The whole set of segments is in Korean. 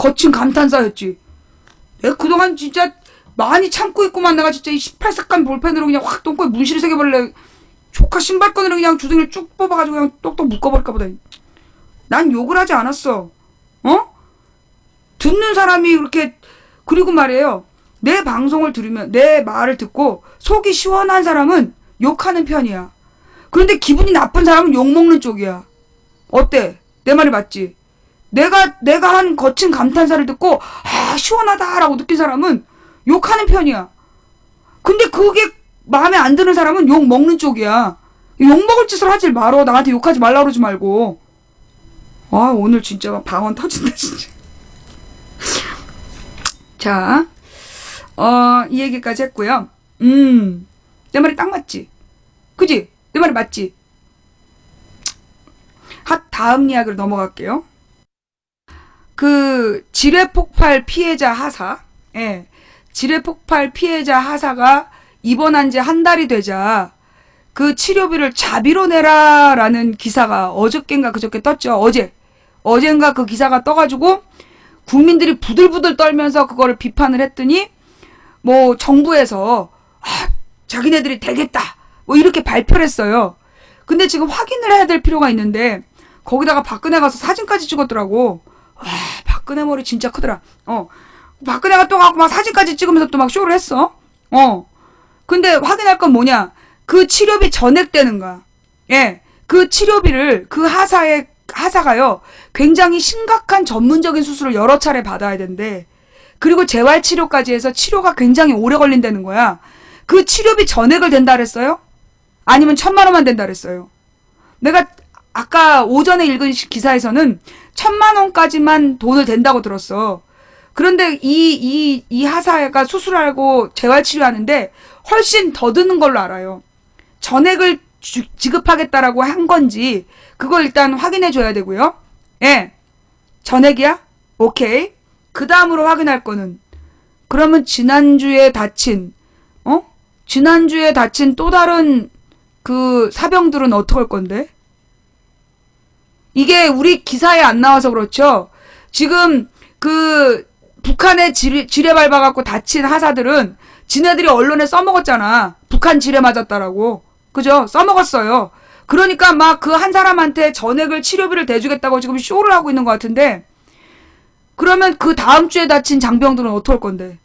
거친 감탄사였지. 내가 그동안 진짜 많이 참고 있구만. 내가 진짜 이 18색깔 볼펜으로 그냥 확 똥꼬에 문신을 새겨버릴래. 조카 신발끈으로 그냥 주둥이를 쭉 뽑아가지고 그냥 똑똑 묶어버릴까 보다. 난 욕을 하지 않았어. 어? 듣는 사람이 그렇게. 그리고 말이에요, 내 방송을 들으면, 내 말을 듣고 속이 시원한 사람은 욕하는 편이야. 그런데 기분이 나쁜 사람은 욕먹는 쪽이야. 어때? 내 말이 맞지? 내가 한 거친 감탄사를 듣고 시원하다라고 느낀 사람은 욕하는 편이야. 근데 그게 마음에 안 드는 사람은 욕 먹는 쪽이야. 욕 먹을 짓을 하지 말어. 나한테 욕하지 말라 그러지 말고. 오늘 진짜 막 방언 터진다 진짜. 자, 이 얘기까지 했고요. 내 말이 딱 맞지? 그지? 내 말이 맞지? 다음 이야기로 넘어갈게요. 그 지뢰폭발 피해자 하사, 지뢰폭발 피해자 하사가 입원한 지 한 달이 되자 그 치료비를 자비로 내라라는 기사가 어저께인가 그저께 떴죠. 어젠가 그 기사가 떠가지고 국민들이 부들부들 떨면서 그거를 비판을 했더니 뭐 정부에서 자기네들이 되겠다 뭐 이렇게 발표를 했어요. 근데 지금 확인을 해야 될 필요가 있는데 거기다가 박근혜 가서 사진까지 찍었더라고. 와, 박근혜 머리 진짜 크더라. 박근혜가 또 가고 막 사진까지 찍으면서 또 막 쇼를 했어. 근데 확인할 건 뭐냐? 그 치료비 전액되는가? 그 치료비를 그 하사가요, 굉장히 심각한 전문적인 수술을 여러 차례 받아야 된대. 그리고 재활치료까지 해서 치료가 굉장히 오래 걸린다는 거야. 그 치료비 전액을 된다 그랬어요? 아니면 1,000만 원만 된다 그랬어요? 내가 아까 오전에 읽은 기사에서는 1,000만 원까지만 돈을 댄다고 들었어. 그런데 이 하사가 수술하고 재활치료하는데 훨씬 더 드는 걸로 알아요. 전액을 지급하겠다라고 한 건지 그걸 일단 확인해 줘야 되고요. 전액이야? 오케이. 그 다음으로 확인할 거는, 그러면 지난주에 다친 또 다른 그 사병들은 어떡할 건데? 이게 우리 기사에 안 나와서 그렇죠. 지금 그 북한에 지뢰 밟아갖고 다친 하사들은 지네들이 언론에 써먹었잖아. 북한 지뢰 맞았다라고. 그죠? 써먹었어요. 그러니까 막 그 한 사람한테 전액을 치료비를 대주겠다고 지금 쇼를 하고 있는 것 같은데, 그러면 그 다음 주에 다친 장병들은 어떡할 건데?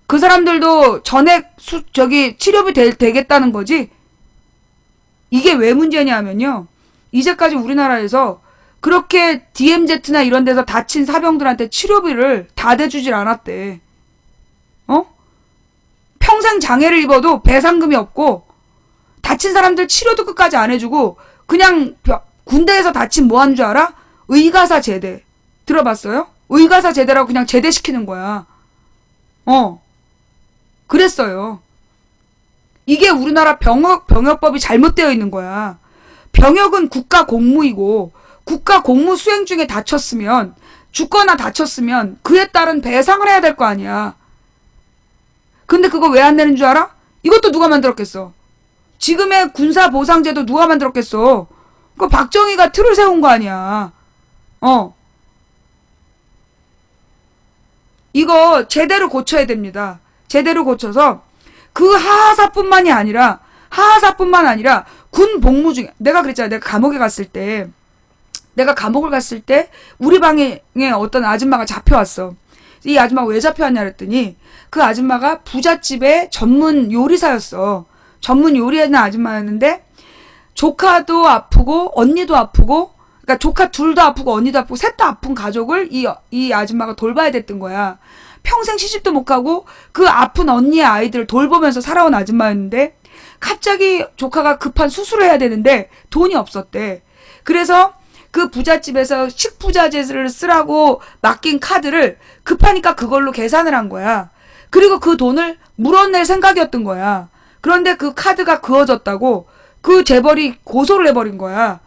그 사람들도 전액 치료비 되겠다는 거지? 이게 왜 문제냐 하면요, 이제까지 우리나라에서 그렇게 DMZ나 이런 데서 다친 사병들한테 치료비를 다 대주질 않았대. 평생 장애를 입어도 배상금이 없고, 다친 사람들 치료도 끝까지 안 해주고, 그냥 군대에서 다친 뭐 하는 줄 알아? 의가사 제대. 들어봤어요? 의가사 제대라고 그냥 제대시키는 거야. 그랬어요. 이게 우리나라 병역법이 잘못되어 있는 거야. 병역은 국가 공무이고, 국가 공무 수행 중에 다쳤으면, 죽거나 다쳤으면 그에 따른 배상을 해야 될 거 아니야. 근데 그거 왜 안 내는 줄 알아? 이것도 누가 만들었겠어? 지금의 군사보상제도 누가 만들었겠어? 그 박정희가 틀을 세운 거 아니야. 이거 제대로 고쳐야 됩니다. 제대로 고쳐서 그 하하사뿐만 아니라 군 복무 중에, 내가 그랬잖아. 내가 감옥을 갔을 때 우리 방에 어떤 아줌마가 잡혀왔어. 이 아줌마가 왜 잡혀왔냐 그랬더니 그 아줌마가 부잣집의 전문 요리사였어. 전문 요리하는 아줌마였는데 조카도 아프고 언니도 아프고, 그러니까 조카 둘도 아프고 언니도 아프고 셋 다 아픈 가족을 이 아줌마가 돌봐야 됐던 거야. 평생 시집도 못 가고 그 아픈 언니의 아이들을 돌보면서 살아온 아줌마였는데 갑자기 조카가 급한 수술을 해야 되는데 돈이 없었대. 그래서 그 부잣집에서 식부자재를 쓰라고 맡긴 카드를 급하니까 그걸로 계산을 한 거야. 그리고 그 돈을 물어낼 생각이었던 거야. 그런데 그 카드가 그어졌다고 그 재벌이 고소를 해버린 거야.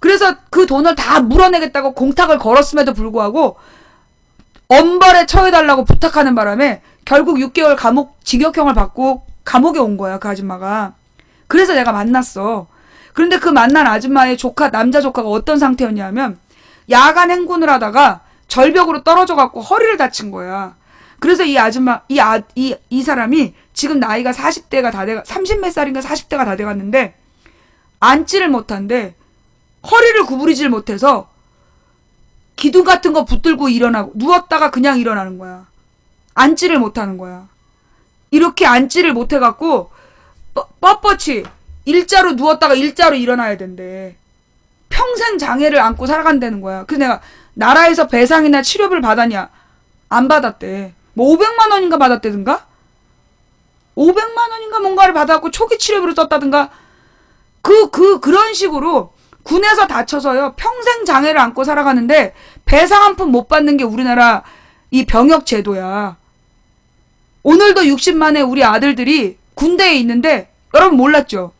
그래서 그 돈을 다 물어내겠다고 공탁을 걸었음에도 불구하고 엄벌에 처해달라고 부탁하는 바람에 결국 6개월 징역형을 받고 감옥에 온 거야, 그 아줌마가. 그래서 내가 만났어. 그런데 그 만난 아줌마의 남자 조카가 어떤 상태였냐면 야간 행군을 하다가 절벽으로 떨어져 갖고 허리를 다친 거야. 그래서 이 아줌마, 이 사람이 지금 나이가 40대가 다 돼, 30몇 살인가 40대가 다 돼갔는데, 앉지를 못한대. 허리를 구부리질 못해서, 기둥 같은 거 붙들고 일어나고, 누웠다가 그냥 일어나는 거야. 앉지를 못하는 거야. 이렇게 앉지를 못해갖고, 뻣뻣이, 일자로 누웠다가 일자로 일어나야 된대. 평생 장애를 안고 살아간다는 거야. 그래서 내가, 나라에서 배상이나 치료비를 받았냐? 안 받았대. 뭐 500만 원인가 받았대든가? 500만 원인가 뭔가를 받았고 초기 치료비를 썼다든가? 그런 식으로 군에서 다쳐서요. 평생 장애를 안고 살아가는데 배상 한 푼 못 받는 게 우리나라 이 병역 제도야. 오늘도 60만의 우리 아들들이 군대에 있는데 여러분 몰랐죠?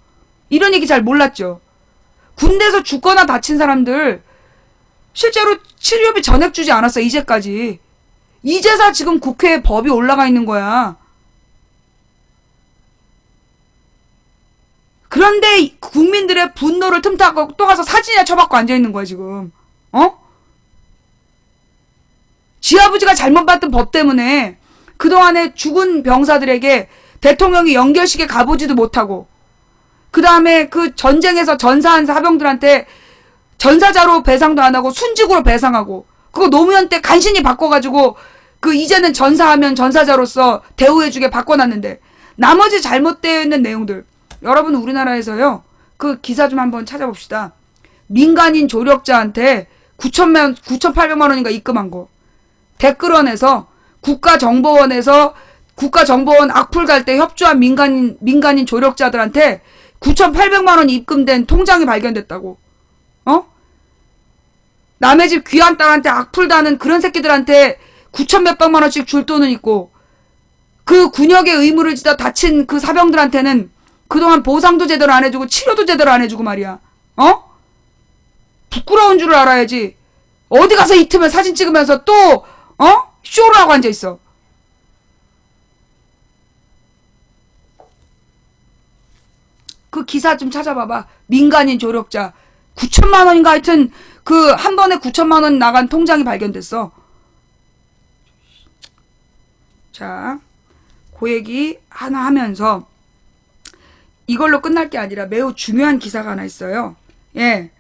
이런 얘기 잘 몰랐죠? 군대에서 죽거나 다친 사람들 실제로 치료비 전액 주지 않았어. 이제까지. 이제서 지금 국회에 법이 올라가 있는 거야. 그런데 국민들의 분노를 틈타고 또 가서 사진이나 쳐박고 앉아있는 거야 지금. 지 아버지가 잘못 봤던 법 때문에 그동안에 죽은 병사들에게 대통령이 연결식에 가보지도 못하고, 그 다음에 그 전쟁에서 전사한 사병들한테 전사자로 배상도 안 하고 순직으로 배상하고, 그거 노무현 때 간신히 바꿔가지고 이제는 전사하면 전사자로서 대우해주게 바꿔놨는데, 나머지 잘못되어 있는 내용들, 여러분 우리나라에서요 그 기사 좀 한번 찾아봅시다. 민간인 조력자한테 9,800만 원인가 입금한 거, 댓글원에서 국가정보원에서 국가정보원 악플 갈 때 협조한 민간인 조력자들한테 9,800만 원이 입금된 통장이 발견됐다고. 남의 집 귀한 딸한테 악플 다는 그런 새끼들한테 9천 몇백만 원씩 줄 돈은 있고, 그 군역의 의무를 지다 다친 그 사병들한테는 그동안 보상도 제대로 안 해주고 치료도 제대로 안 해주고 말이야. 부끄러운 줄을 알아야지. 어디 가서 이 틈에 사진 찍으면서 또 쇼를 하고 앉아있어. 그 기사 좀 찾아봐봐. 민간인 조력자 9천만 원인가 하여튼 그 한 번에 9천만 원 나간 통장이 발견됐어. 자, 그 얘기 하나 하면서 이걸로 끝날 게 아니라 매우 중요한 기사가 하나 있어요. 예.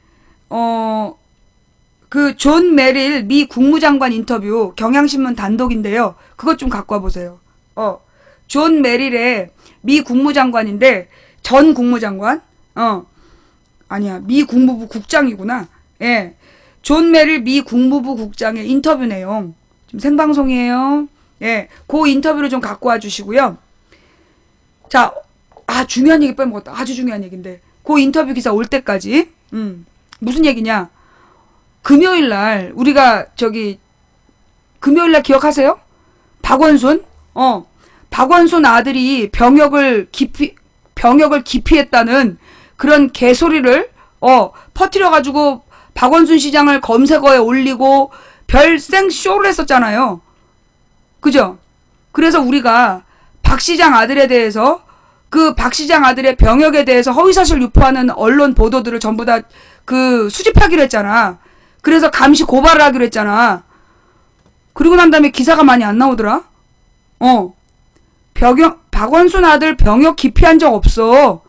그 존 메릴 미 국무장관 인터뷰 경향신문 단독인데요. 그것 좀 갖고 와보세요. 존 메릴의 미 국무장관인데, 전 국무장관? 아니야. 미 국무부 국장이구나. 예. 존 메릴 미 국무부 국장의 인터뷰 내용. 지금 생방송이에요. 예. 그 인터뷰를 좀 갖고 와 주시고요. 자, 중요한 얘기 빼먹었다. 아주 중요한 얘기인데. 그 인터뷰 기사 올 때까지, 무슨 얘기냐. 금요일날, 우리가 금요일날 기억하세요? 박원순? 박원순 아들이 병역을 기피했다는 그런 개소리를, 퍼뜨려가지고 박원순 시장을 검색어에 올리고 별생 쇼를 했었잖아요. 그죠? 그래서 우리가 박 시장 아들에 대해서, 그 박 시장 아들의 병역에 대해서 허위사실 유포하는 언론 보도들을 전부 다 수집하기로 했잖아. 그래서 감시 고발을 하기로 했잖아. 그리고 난 다음에 기사가 많이 안 나오더라. 박원순 아들 병역 기피한 적 없어.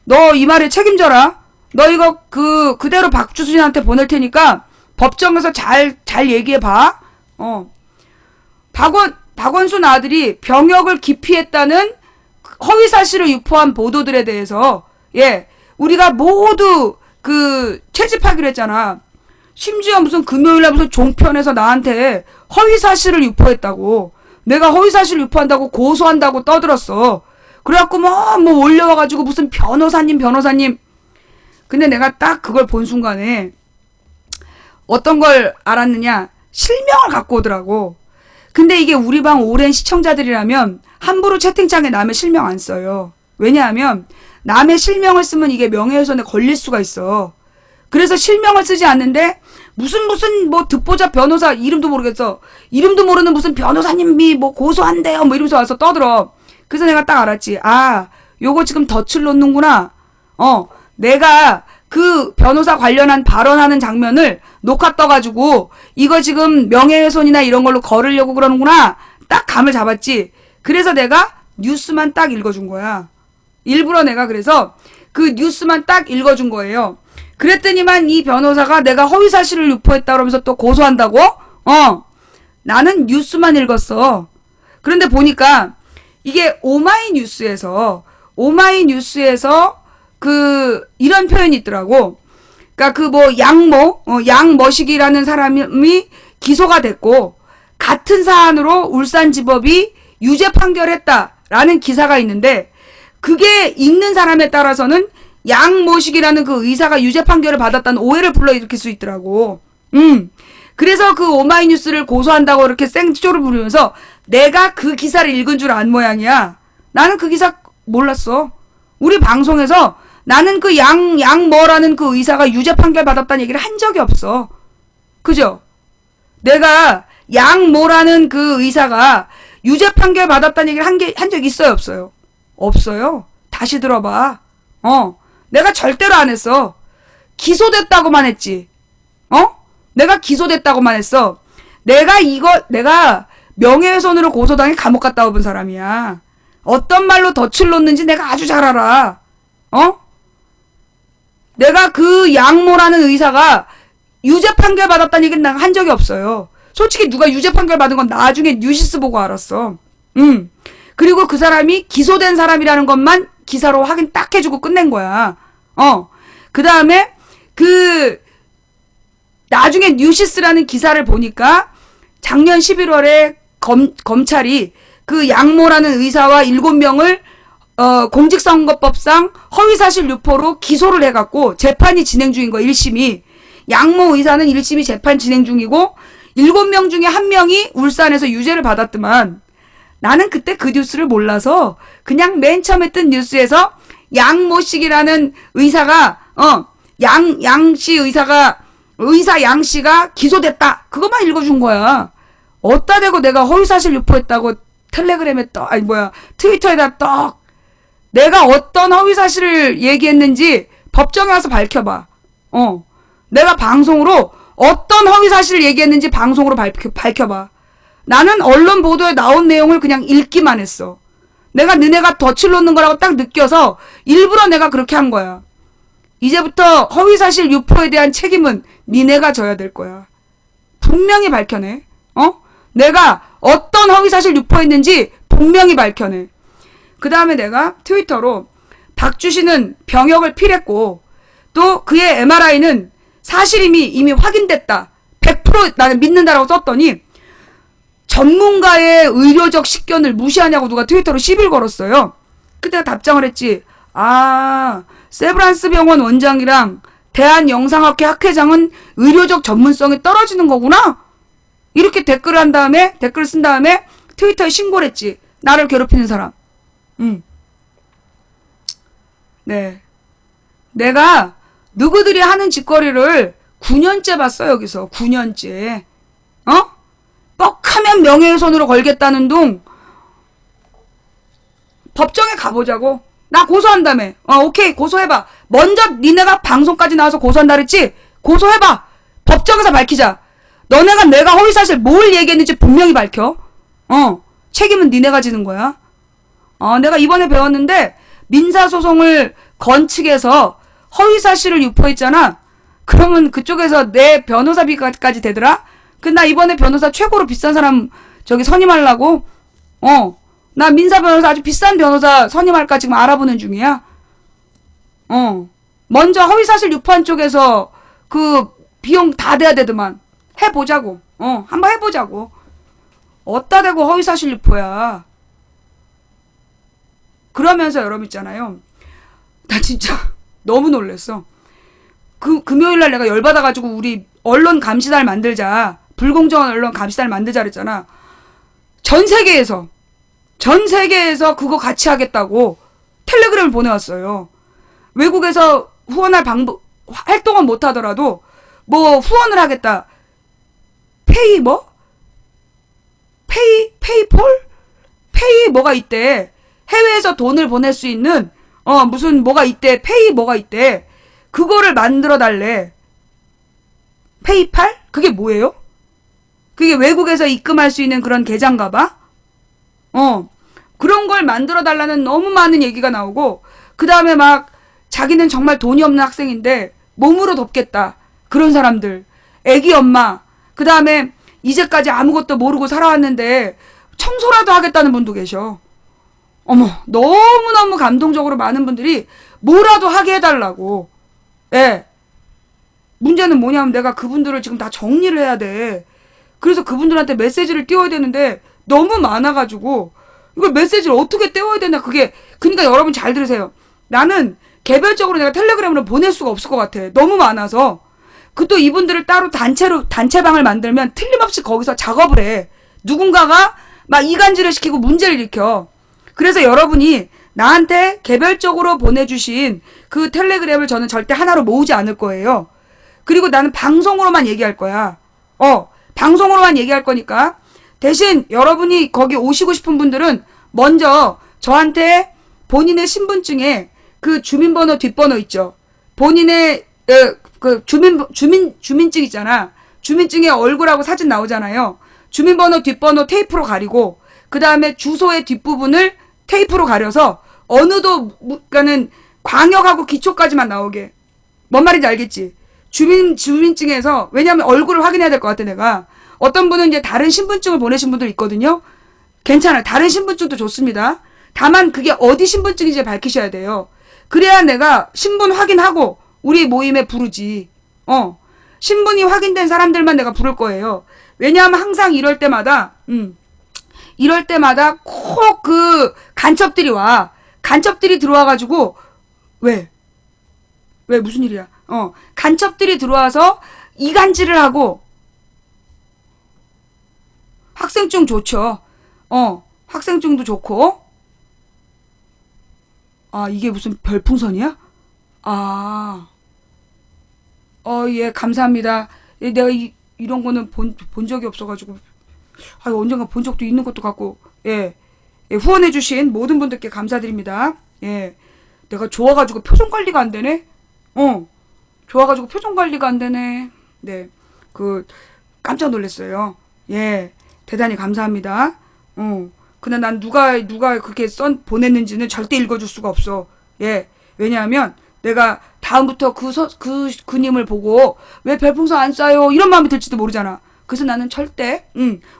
너 이 말에 책임져라. 너 이거 그대로 박주순한테 보낼 테니까 법정에서 잘 얘기해봐. 박원순 아들이 병역을 기피했다는 허위 사실을 유포한 보도들에 대해서, 예, 우리가 모두 채집하기로 했잖아. 심지어 무슨 금요일날 무슨 종편에서 나한테 허위 사실을 유포했다고, 내가 허위 사실을 유포한다고 고소한다고 떠들었어. 그래갖고 뭐 올려와가지고 무슨 변호사님. 근데 내가 딱 그걸 본 순간에 어떤 걸 알았느냐, 실명을 갖고 오더라고. 근데 이게 우리 방 오랜 시청자들이라면 함부로 채팅창에 남의 실명 안 써요. 왜냐하면 남의 실명을 쓰면 이게 명예훼손에 걸릴 수가 있어. 그래서 실명을 쓰지 않는데 무슨 뭐 듣보잡 변호사 이름도 모르겠어. 이름도 모르는 무슨 변호사님이 뭐 고소한대요 뭐 이러면서 와서 떠들어. 그래서 내가 딱 알았지. 요거 지금 덫을 놓는구나. 내가 그 변호사 관련한 발언하는 장면을 녹화 떠가지고 이거 지금 명예훼손이나 이런 걸로 걸으려고 그러는구나. 딱 감을 잡았지. 그래서 내가 뉴스만 딱 읽어준 거야. 일부러 내가 그래서 그 뉴스만 딱 읽어준 거예요. 그랬더니만 이 변호사가 내가 허위사실을 유포했다 그러면서 또 고소한다고? 나는 뉴스만 읽었어. 그런데 보니까 이게 오마이뉴스에서 이런 표현이 있더라고. 그러니까 그 뭐 양머식이라는 사람이 기소가 됐고 같은 사안으로 울산지법이 유죄 판결했다라는 기사가 있는데 그게 읽는 사람에 따라서는 양모식이라는 그 의사가 유죄 판결을 받았다는 오해를 불러일으킬 수 있더라고. 그래서 그 오마이뉴스를 고소한다고 이렇게 생쇼를 부르면서 내가 그 기사를 읽은 줄 안 모양이야. 나는 그 기사 몰랐어. 우리 방송에서 나는 그 양뭐라는 그 의사가 유죄 판결 받았다는 얘기를 한 적이 없어. 그죠? 내가 양뭐라는 그 의사가 유죄 판결 받았다는 얘기를 한 적 있어요, 없어요? 없어요. 다시 들어봐. 내가 절대로 안 했어. 기소됐다고만 했지. 내가 기소됐다고만 했어. 내가 명예훼손으로 고소당해 감옥 갔다 와본 사람이야. 어떤 말로 덫을 놓는지 내가 아주 잘 알아. 내가 그 양모라는 의사가 유죄 판결 받았다는 얘기는 내가 한 적이 없어요. 솔직히 누가 유죄 판결 받은 건 나중에 뉴시스 보고 알았어. 그리고 그 사람이 기소된 사람이라는 것만 기사로 확인 딱 해주고 끝낸 거야. 그 다음에 나중에 뉴시스라는 기사를 보니까 작년 11월에 검찰이 그 양모라는 의사와 7명을 공직선거법상 허위사실 유포로 기소를 해갖고 재판이 진행 중인 거야. 1심이. 양모 의사는 1심이 재판 진행 중이고 7명 중에 1명이 울산에서 유죄를 받았더만 나는 그때 그 뉴스를 몰라서 그냥 맨 처음에 뜬 뉴스에서 양모식이라는 의사가 양씨 의사 양씨가 기소됐다. 그것만 읽어준 거야. 어따 대고 내가 허위사실 유포했다고 텔레그램에 트위터에다 떡 내가 어떤 허위사실을 얘기했는지 법정에 와서 밝혀봐. 내가 방송으로 어떤 허위사실을 얘기했는지 방송으로 밝혀봐. 나는 언론 보도에 나온 내용을 그냥 읽기만 했어. 내가 너네가 덫을 놓는 거라고 딱 느껴서 일부러 내가 그렇게 한 거야. 이제부터 허위사실 유포에 대한 책임은 니네가 져야 될 거야. 분명히 밝혀내. 내가 어떤 허위사실 유포했는지 분명히 밝혀내. 그 다음에 내가 트위터로 박주신은 병역을 필했고 또 그의 MRI는 사실임이 이미 확인됐다. 100% 나는 믿는다라고 썼더니 전문가의 의료적 식견을 무시하냐고 누가 트위터로 시비를 걸었어요. 그때 답장을 했지. 세브란스 병원 원장이랑 대한영상학회 학회장은 의료적 전문성이 떨어지는 거구나. 이렇게 댓글을 쓴 다음에 트위터에 신고를 했지. 나를 괴롭히는 사람. 네. 내가 누구들이 하는 짓거리를 9년째 봤어, 여기서. 9년째. 뻑하면 명예훼손으로 걸겠다는 둥. 법정에 가보자고. 나 고소한다며. 오케이, 고소해봐. 먼저 니네가 방송까지 나와서 고소한다 그랬지? 고소해봐. 법정에서 밝히자. 너네가 내가 허위사실 뭘 얘기했는지 분명히 밝혀. 책임은 니네가 지는 거야. 내가 이번에 배웠는데 민사소송을 건 측에서 허위사실을 유포했잖아. 그러면 그쪽에서 내 변호사비까지 되더라? 나 이번에 변호사 최고로 비싼 사람 선임하려고. 나 민사 변호사 아주 비싼 변호사 선임할까 지금 알아보는 중이야. 먼저 허위사실 유포한 쪽에서 그 비용 다 돼야 되더만. 해보자고. 한번 해보자고. 어따 대고 허위사실 유포야. 그러면서 여러분 있잖아요. 나 진짜 너무 놀랬어. 금요일날 내가 열받아가지고 우리 언론 감시단을 만들자. 불공정한 언론 감시단을 만들자 그랬잖아. 전 세계에서 그거 같이 하겠다고 텔레그램을 보내왔어요. 외국에서 후원할 활동은 못하더라도 뭐 후원을 하겠다. 페이 뭐가 있대. 해외에서 돈을 보낼 수 있는 무슨 뭐가 있대. 뭐가 있대. 그거를 만들어 달래. 페이팔? 그게 뭐예요? 그게 외국에서 입금할 수 있는 그런 계좌인가 봐? 그런 걸 만들어 달라는 너무 많은 얘기가 나오고, 그 다음에 막 자기는 정말 돈이 없는 학생인데 몸으로 돕겠다. 그런 사람들. 애기 엄마. 그 다음에 이제까지 아무것도 모르고 살아왔는데 청소라도 하겠다는 분도 계셔. 어머, 너무너무 감동적으로 많은 분들이 뭐라도 하게 해달라고. 예. 문제는 뭐냐면 내가 그분들을 지금 다 정리를 해야 돼. 그래서 그분들한테 메시지를 띄워야 되는데 너무 많아가지고 이걸 메시지를 어떻게 띄워야 되나 그게. 그러니까 여러분 잘 들으세요. 나는 개별적으로 내가 텔레그램으로 보낼 수가 없을 것 같아. 너무 많아서. 그 또 이분들을 따로 단체방을 만들면 틀림없이 거기서 작업을 해. 누군가가 막 이간질을 시키고 문제를 일으켜. 그래서 여러분이 나한테 개별적으로 보내주신 그 텔레그램을 저는 절대 하나로 모으지 않을 거예요. 그리고 나는 방송으로만 얘기할 거야. 방송으로만 얘기할 거니까 대신 여러분이 거기 오시고 싶은 분들은 먼저 저한테 본인의 신분증에 그 주민번호 뒷번호 있죠. 본인의 그 주민증 있잖아. 주민증에 얼굴하고 사진 나오잖아요. 주민번호 뒷번호 테이프로 가리고 그 다음에 주소의 뒷부분을 테이프로 가려서 어느도 그러니까는 광역하고 기초까지만 나오게. 뭔 말인지 알겠지? 주민증에서 왜냐하면 얼굴을 확인해야 될 것 같아 내가. 어떤 분은 이제 다른 신분증을 보내신 분들 있거든요. 괜찮아요. 다른 신분증도 좋습니다. 다만 그게 어디 신분증인지 밝히셔야 돼요. 그래야 내가 신분 확인하고 우리 모임에 부르지. 신분이 확인된 사람들만 내가 부를 거예요. 왜냐하면 항상 이럴 때마다 꼭 그 간첩들이 와. 간첩들이 들어와가지고 왜 무슨 일이야? 간첩들이 들어와서 이간질을 하고. 학생증 좋죠. 학생증도 좋고. 아, 이게 무슨 별풍선이야? 아. 예, 감사합니다. 예, 내가 이런 거는 본 적이 없어가지고. 언젠가 본 적도 있는 것도 같고. 예. 후원해주신 모든 분들께 감사드립니다. 예. 내가 좋아가지고 표정 관리가 안 되네? 좋아가지고 표정 관리가 안 되네. 네. 깜짝 놀랐어요. 예. 대단히 감사합니다. 근데 난 누가 그렇게 보냈는지는 절대 읽어줄 수가 없어. 예. 왜냐하면 내가 다음부터 그님을 보고 왜 별풍선 안 쏴요? 이런 마음이 들지도 모르잖아. 그래서 나는 절대,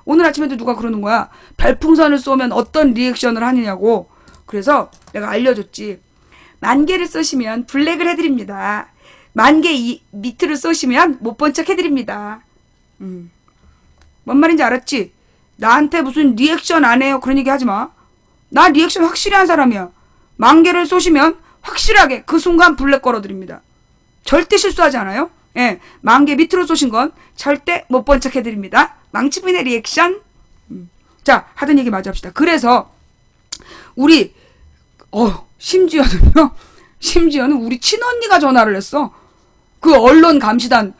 오늘 아침에도 누가 그러는 거야. 별풍선을 쏘면 어떤 리액션을 하느냐고. 그래서 내가 알려줬지. 10,000개를 쏘시면 블랙을 해드립니다. 10,000개 밑으로 쏘시면 못 본 척 해드립니다. 뭔 말인지 알았지? 나한테 무슨 리액션 안 해요. 그런 얘기 하지 마. 나 리액션 확실히 한 사람이야. 10,000개를 쏘시면 확실하게 그 순간 블랙 걸어드립니다. 절대 실수하지 않아요. 예, 10,000개 밑으로 쏘신 건 절대 못 본 척 해드립니다. 망치빈의 리액션. 자, 하던 얘기 마저 합시다. 그래서 우리 심지어는 우리 친언니가 전화를 했어. 그 언론 감시단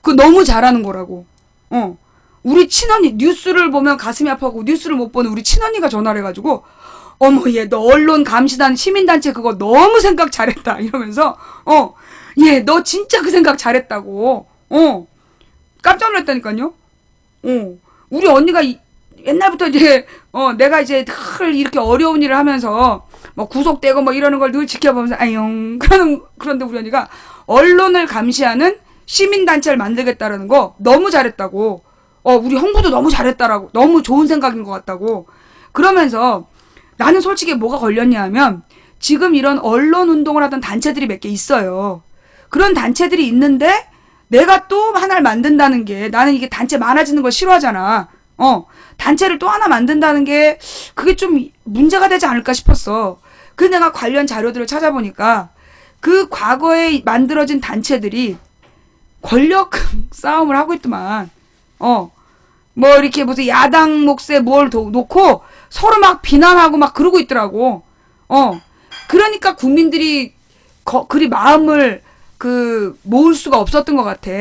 그 너무 잘하는 거라고. 우리 친언니 뉴스를 보면 가슴이 아파하고 뉴스를 못 보는 우리 친언니가 전화를 해가지고 어머 얘 너 언론 감시단 시민단체 그거 너무 생각 잘했다 이러면서 얘 너 진짜 그 생각 잘했다고. 깜짝 놀랐다니까요. 우리 언니가 옛날부터 이제 내가 이제 늘 이렇게 어려운 일을 하면서 뭐 구속되고 뭐 이러는 걸 늘 지켜보면서 아용 그런데 우리 언니가 언론을 감시하는 시민단체를 만들겠다라는 거 너무 잘했다고. 우리 홍보도 너무 잘했다라고. 너무 좋은 생각인 것 같다고. 그러면서 나는 솔직히 뭐가 걸렸냐 하면 지금 이런 언론 운동을 하던 단체들이 몇 개 있어요. 그런 단체들이 있는데 내가 또 하나를 만든다는 게 나는 이게 단체 많아지는 걸 싫어하잖아. 단체를 또 하나 만든다는 게 그게 좀 문제가 되지 않을까 싶었어. 그래서 내가 관련 자료들을 찾아보니까 그 과거에 만들어진 단체들이 권력 싸움을 하고 있더만. 뭐 이렇게 무슨 야당 몫에 뭘 놓고 서로 막 비난하고 막 그러고 있더라고. 그러니까 국민들이 그리 마음을 모을 수가 없었던 것 같아.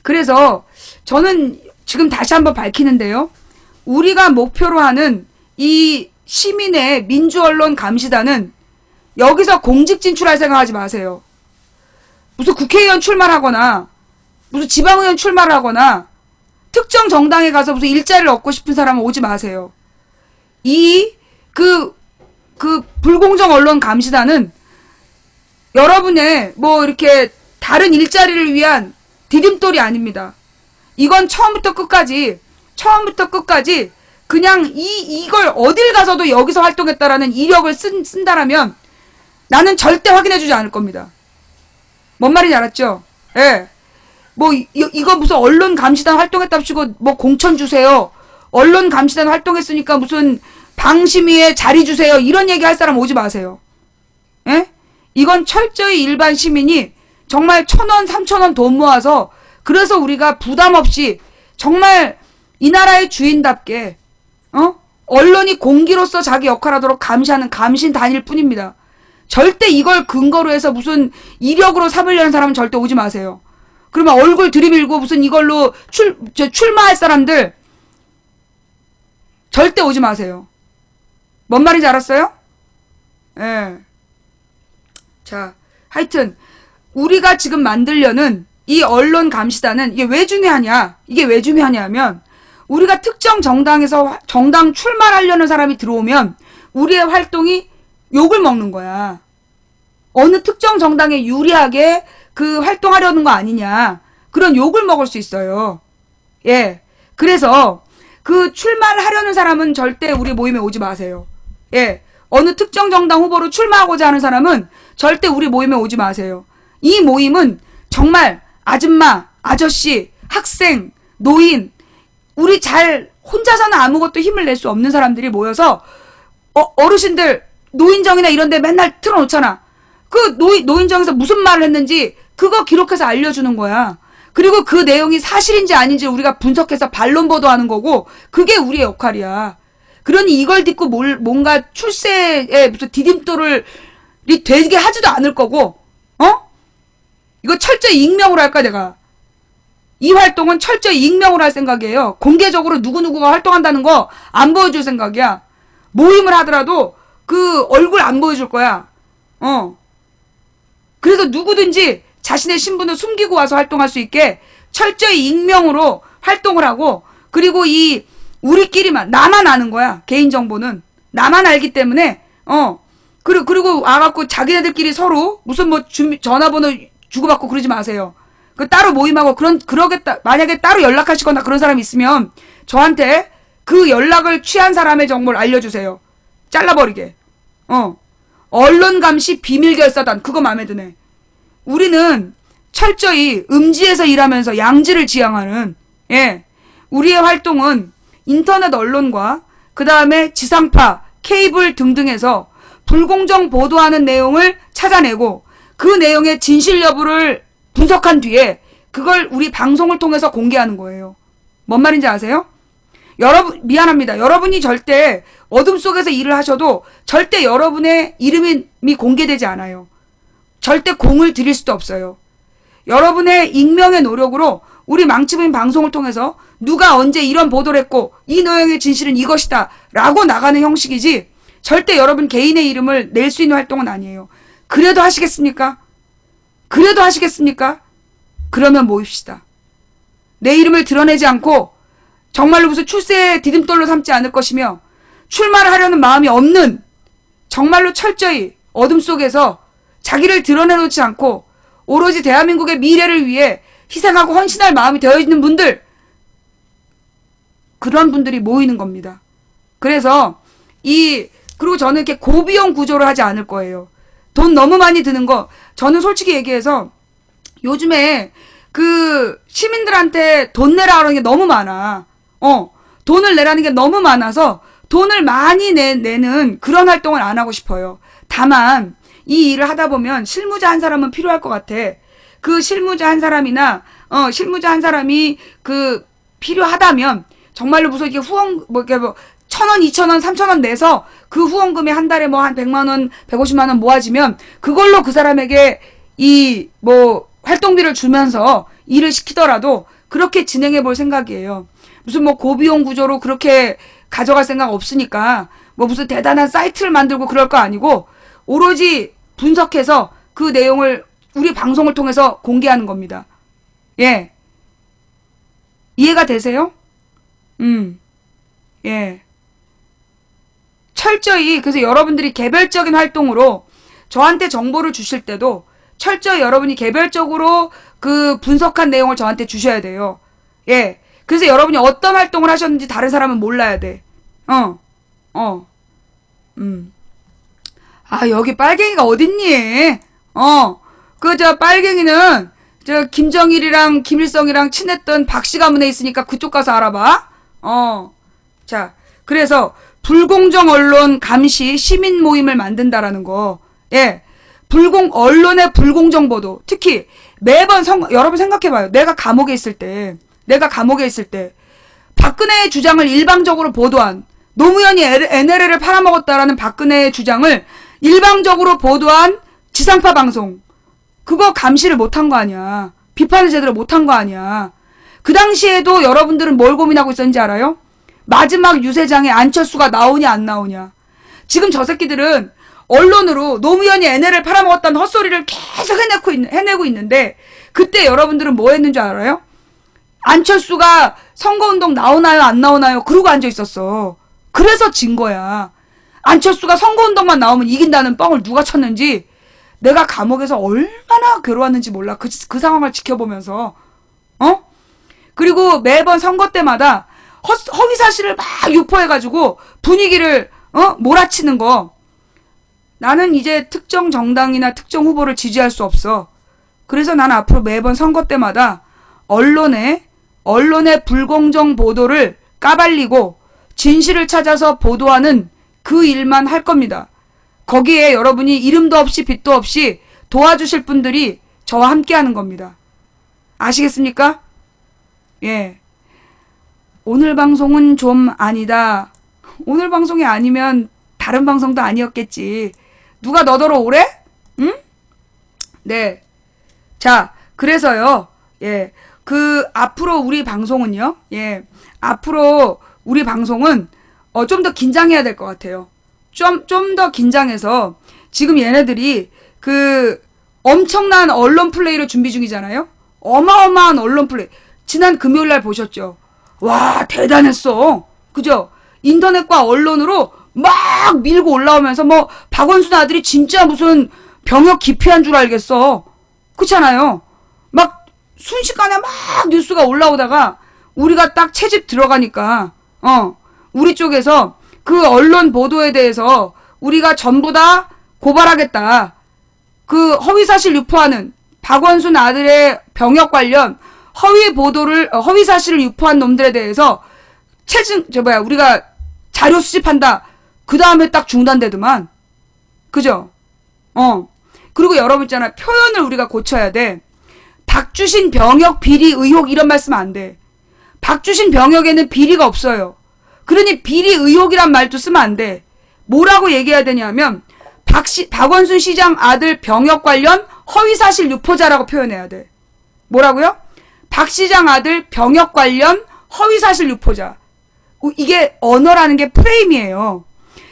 그래서 저는 지금 다시 한번 밝히는데요. 우리가 목표로 하는 이 시민의 민주언론 감시단은 여기서 공직 진출할 생각하지 마세요. 무슨 국회의원 출마하거나 무슨 지방의원 출마하거나 특정 정당에 가서 무슨 일자리를 얻고 싶은 사람은 오지 마세요. 그 불공정 언론 감시단은 여러분의 뭐 이렇게 다른 일자리를 위한 디딤돌이 아닙니다. 이건 처음부터 끝까지 그냥 이걸 어딜 가서도 여기서 활동했다라는 이력을 쓴다라면 나는 절대 확인해주지 않을 겁니다. 뭔 말인지 알았죠? 예. 뭐 이거 무슨 언론 감시단 활동했답시고 뭐 공천 주세요. 언론 감시단 활동했으니까 무슨 방심위에 자리 주세요. 이런 얘기 할 사람 오지 마세요. 예? 이건 철저히 일반 시민이 정말 1,000원, 3,000원 돈 모아서 그래서 우리가 부담 없이 정말 이 나라의 주인답게 언론이 공기로서 자기 역할하도록 감시하는 감신단일 뿐입니다. 절대 이걸 근거로 해서 무슨 이력으로 삼으려는 사람은 절대 오지 마세요. 그러면 얼굴 들이밀고 무슨 이걸로 출마할 사람들 절대 오지 마세요. 뭔 말인지 알았어요? 예. 자, 하여튼 우리가 지금 만들려는 이 언론 감시단은 이게 왜 중요하냐면 우리가 특정 정당에서 정당 출마하려는 사람이 들어오면 우리의 활동이 욕을 먹는 거야. 어느 특정 정당에 유리하게 그 활동하려는 거 아니냐. 그런 욕을 먹을 수 있어요. 예. 그래서 그 출마를 하려는 사람은 절대 우리 모임에 오지 마세요. 예. 어느 특정 정당 후보로 출마하고자 하는 사람은 절대 우리 모임에 오지 마세요. 이 모임은 정말 아줌마, 아저씨, 학생, 노인, 우리 혼자서는 아무것도 힘을 낼 수 없는 사람들이 모여서 어르신들 노인정이나 이런 데 맨날 틀어놓잖아. 그 노인정에서 무슨 말을 했는지 그거 기록해서 알려주는 거야. 그리고 그 내용이 사실인지 아닌지 우리가 분석해서 반론 보도하는 거고 그게 우리의 역할이야. 그러니 이걸 듣고 뭔가 출세에 무슨 디딤돌을 되게 하지도 않을 거고 이거 철저히 익명으로 할까 내가. 이 활동은 철저히 익명으로 할 생각이에요. 공개적으로 누구누구가 활동한다는 거 안 보여줄 생각이야. 모임을 하더라도 그 얼굴 안 보여줄 거야. 그래서 누구든지 자신의 신분을 숨기고 와서 활동할 수 있게 철저히 익명으로 활동을 하고 그리고 우리끼리만 나만 아는 거야. 개인정보는 나만 알기 때문에 그리고 와갖고 자기네들끼리 서로 무슨 뭐 전화번호 주고받고 그러지 마세요. 그 따로 모임하고 그러겠다. 만약에 따로 연락하시거나 그런 사람이 있으면 저한테 그 연락을 취한 사람의 정보를 알려주세요. 잘라버리게. 언론 감시 비밀 결사단 그거 마음에 드네. 우리는 철저히 음지에서 일하면서 양지를 지향하는 우리의 활동은 인터넷 언론과 그 다음에 지상파, 케이블 등등에서 불공정 보도하는 내용을 찾아내고 그 내용의 진실 여부를 분석한 뒤에 그걸 우리 방송을 통해서 공개하는 거예요. 뭔 말인지 아세요? 여러분 미안합니다. 여러분이 절대 어둠 속에서 일을 하셔도 절대 여러분의 이름이 공개되지 않아요. 절대 공을 들일 수도 없어요. 여러분의 익명의 노력으로 우리 망치부인 방송을 통해서 누가 언제 이런 보도를 했고 이 내용의 진실은 이것이다 라고 나가는 형식이지 절대 여러분 개인의 이름을 낼 수 있는 활동은 아니에요. 그래도 하시겠습니까? 그러면 모입시다. 내 이름을 드러내지 않고 정말로 무슨 출세의 디딤돌로 삼지 않을 것이며 출마를 하려는 마음이 없는 정말로 철저히 어둠 속에서 자기를 드러내놓지 않고 오로지 대한민국의 미래를 위해 희생하고 헌신할 마음이 되어있는 분들 그런 분들이 모이는 겁니다. 그래서 그리고 저는 이렇게 고비용 구조를 하지 않을 거예요. 돈 너무 많이 드는 거 저는 솔직히 얘기해서 요즘에 그 시민들한테 돈 내라는 게 너무 많아. 돈을 내라는 게 너무 많아서 돈을 많이 내는 그런 활동을 안 하고 싶어요. 다만 이 일을 하다 보면 실무자 한 사람은 필요할 것 같아. 그 실무자 한 사람이나 실무자 한 사람이 그 필요하다면 정말로 무슨 이게 후원 뭐 이렇게 뭐 1,000원, 2,000원, 3,000원 내서 그 후원금이 한 달에 뭐 한 100만 원, 150만 원 모아지면 그걸로 그 사람에게 이 뭐 활동비를 주면서 일을 시키더라도 그렇게 진행해 볼 생각이에요. 무슨 뭐 고비용 구조로 그렇게 가져갈 생각 없으니까 뭐 무슨 대단한 사이트를 만들고 그럴 거 아니고 오로지 분석해서 그 내용을 우리 방송을 통해서 공개하는 겁니다. 예. 이해가 되세요? 예. 철저히, 그래서 여러분들이 개별적인 활동으로 저한테 정보를 주실 때도 철저히 여러분이 개별적으로 그 분석한 내용을 저한테 주셔야 돼요. 예. 그래서 여러분이 어떤 활동을 하셨는지 다른 사람은 몰라야 돼. 아, 여기 빨갱이가 어딨니? 빨갱이는, 김정일이랑 김일성이랑 친했던 박씨 가문에 있으니까 그쪽 가서 알아봐. 자, 그래서, 불공정 언론 감시 시민 모임을 만든다라는 거. 예. 언론의 불공정 보도. 특히, 매번 여러분 생각해봐요. 내가 감옥에 있을 때, 박근혜의 주장을 일방적으로 보도한, 노무현이 NLL을 팔아먹었다라는 박근혜의 주장을 일방적으로 보도한 지상파 방송. 그거 감시를 못한 거 아니야. 비판을 제대로 못한 거 아니야. 그 당시에도 여러분들은 뭘 고민하고 있었는지 알아요? 마지막 유세장에 안철수가 나오냐 안 나오냐. 지금 저 새끼들은 언론으로 노무현이 NL을 팔아먹었다는 헛소리를 계속 해내고 있는데 그때 여러분들은 뭐 했는 줄 알아요? 안철수가 선거운동 나오나요 안 나오나요? 그러고 앉아있었어. 그래서 진 거야. 안철수가 선거운동만 나오면 이긴다는 뻥을 누가 쳤는지 내가 감옥에서 얼마나 괴로웠는지 몰라. 그 상황을 지켜보면서. 그리고 매번 선거 때마다 허위 사실을 막 유포해가지고 분위기를 몰아치는 거. 나는 이제 특정 정당이나 특정 후보를 지지할 수 없어. 그래서 나는 앞으로 매번 선거 때마다 언론의 불공정 보도를 까발리고 진실을 찾아서 보도하는 그 일만 할 겁니다. 거기에 여러분이 이름도 없이 빛도 없이 도와주실 분들이 저와 함께 하는 겁니다. 아시겠습니까? 예. 오늘 방송은 좀 아니다. 오늘 방송이 아니면 다른 방송도 아니었겠지. 누가 너더러 오래? 응? 네. 자, 그래서요. 예. 앞으로 우리 방송은요. 예. 앞으로 우리 방송은 좀 더 긴장해야 될 것 같아요. 좀 더 긴장해서 지금 얘네들이 엄청난 언론 플레이를 준비 중이잖아요. 어마어마한 언론 플레이. 지난 금요일 날 보셨죠? 와, 대단했어. 그죠? 인터넷과 언론으로 막 밀고 올라오면서 박원순 아들이 진짜 무슨 병역 기피한 줄 알겠어. 그렇잖아요. 막 순식간에 막 뉴스가 올라오다가 우리가 딱 채집 들어가니까 우리 쪽에서 그 언론 보도에 대해서 우리가 전부 다 고발하겠다. 그 허위사실 유포하는 박원순 아들의 병역 관련 허위 사실을 유포한 놈들에 대해서 우리가 자료 수집한다. 그 다음에 딱 중단되더만. 그죠? 그리고 여러분 있잖아. 표현을 우리가 고쳐야 돼. 박주신 병역 비리 의혹 이런 말 쓰면 안 돼. 박주신 병역에는 비리가 없어요. 그러니 비리 의혹이란 말도 쓰면 안 돼. 뭐라고 얘기해야 되냐면 박원순 시장 아들 병역 관련 허위사실 유포자라고 표현해야 돼. 뭐라고요? 박 시장 아들 병역 관련 허위사실 유포자. 이게 언어라는 게 프레임이에요.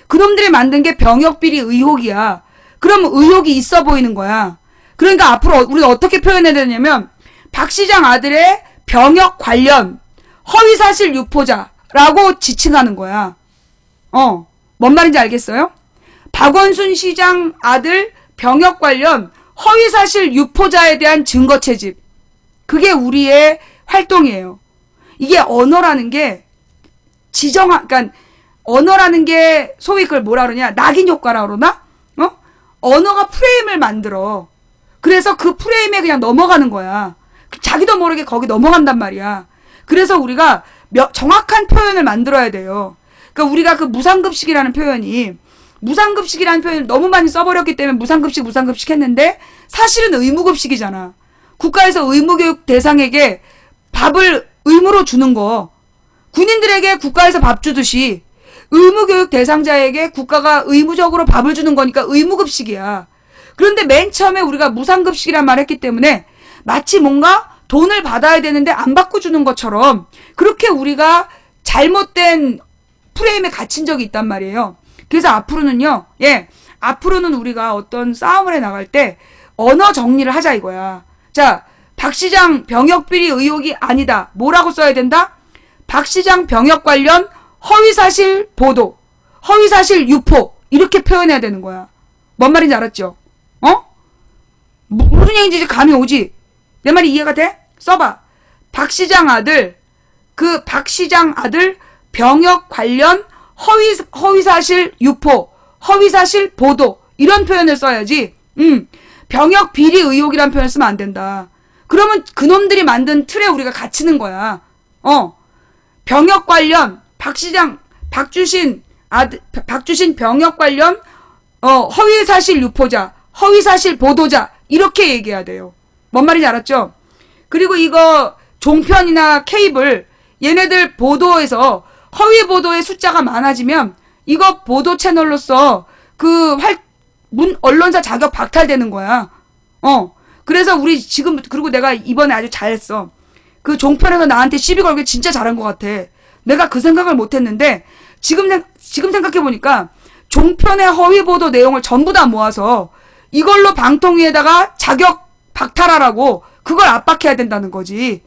그놈들이 만든 게 병역 비리 의혹이야. 그럼 의혹이 있어 보이는 거야. 그러니까 앞으로 우리가 어떻게 표현해야 되냐면 박 시장 아들의 병역 관련 허위사실 유포자라고 지칭하는 거야. 뭔 말인지 알겠어요? 박원순 시장 아들 병역 관련 허위사실 유포자에 대한 증거 채집. 그게 우리의 활동이에요. 이게 언어라는 게 그러니까 언어라는 게 소위 그걸 뭐라 그러냐? 낙인 효과라 그러나? 언어가 프레임을 만들어. 그래서 그 프레임에 그냥 넘어가는 거야. 자기도 모르게 거기 넘어간단 말이야. 그래서 우리가 정확한 표현을 만들어야 돼요. 그러니까 우리가 그 무상급식이라는 표현을 너무 많이 써버렸기 때문에 무상급식 했는데 사실은 의무급식이잖아. 국가에서 의무교육 대상에게 밥을 의무로 주는 거. 군인들에게 국가에서 밥 주듯이 의무교육 대상자에게 국가가 의무적으로 밥을 주는 거니까 의무급식이야. 그런데 맨 처음에 우리가 무상급식이란 말 했기 때문에 마치 뭔가 돈을 받아야 되는데 안 받고 주는 것처럼 그렇게 우리가 잘못된 프레임에 갇힌 적이 있단 말이에요. 그래서 앞으로는 우리가 어떤 싸움을 해 나갈 때 언어 정리를 하자 이거야. 자, 박 시장 병역 비리 의혹이 아니다. 뭐라고 써야 된다? 박 시장 병역 관련 허위사실 보도, 허위사실 유포 이렇게 표현해야 되는 거야. 뭔 말인지 알았죠? 무슨 얘기인지 감이 오지? 내 말이 이해가 돼? 써봐. 박 시장 아들, 그 박 시장 아들 병역 관련 허위사실 유포, 허위사실 보도 이런 표현을 써야지. 병역 비리 의혹이란 표현 쓰면 안 된다. 그러면 그놈들이 만든 틀에 우리가 갇히는 거야. 병역 관련 박주신 병역 관련 허위사실 유포자, 허위사실 보도자 이렇게 얘기해야 돼요. 뭔 말인지 알았죠? 그리고 이거 종편이나 케이블 얘네들 보도에서 허위 보도의 숫자가 많아지면 이거 보도 채널로서 언론사 자격 박탈되는 거야. 그래서 우리 지금, 그리고 내가 이번에 아주 잘했어. 그 종편에서 나한테 시비 걸기 진짜 잘한 것 같아. 내가 그 생각을 못 했는데, 지금 생각해보니까, 종편의 허위 보도 내용을 전부 다 모아서, 이걸로 방통위에다가 자격 박탈하라고, 그걸 압박해야 된다는 거지.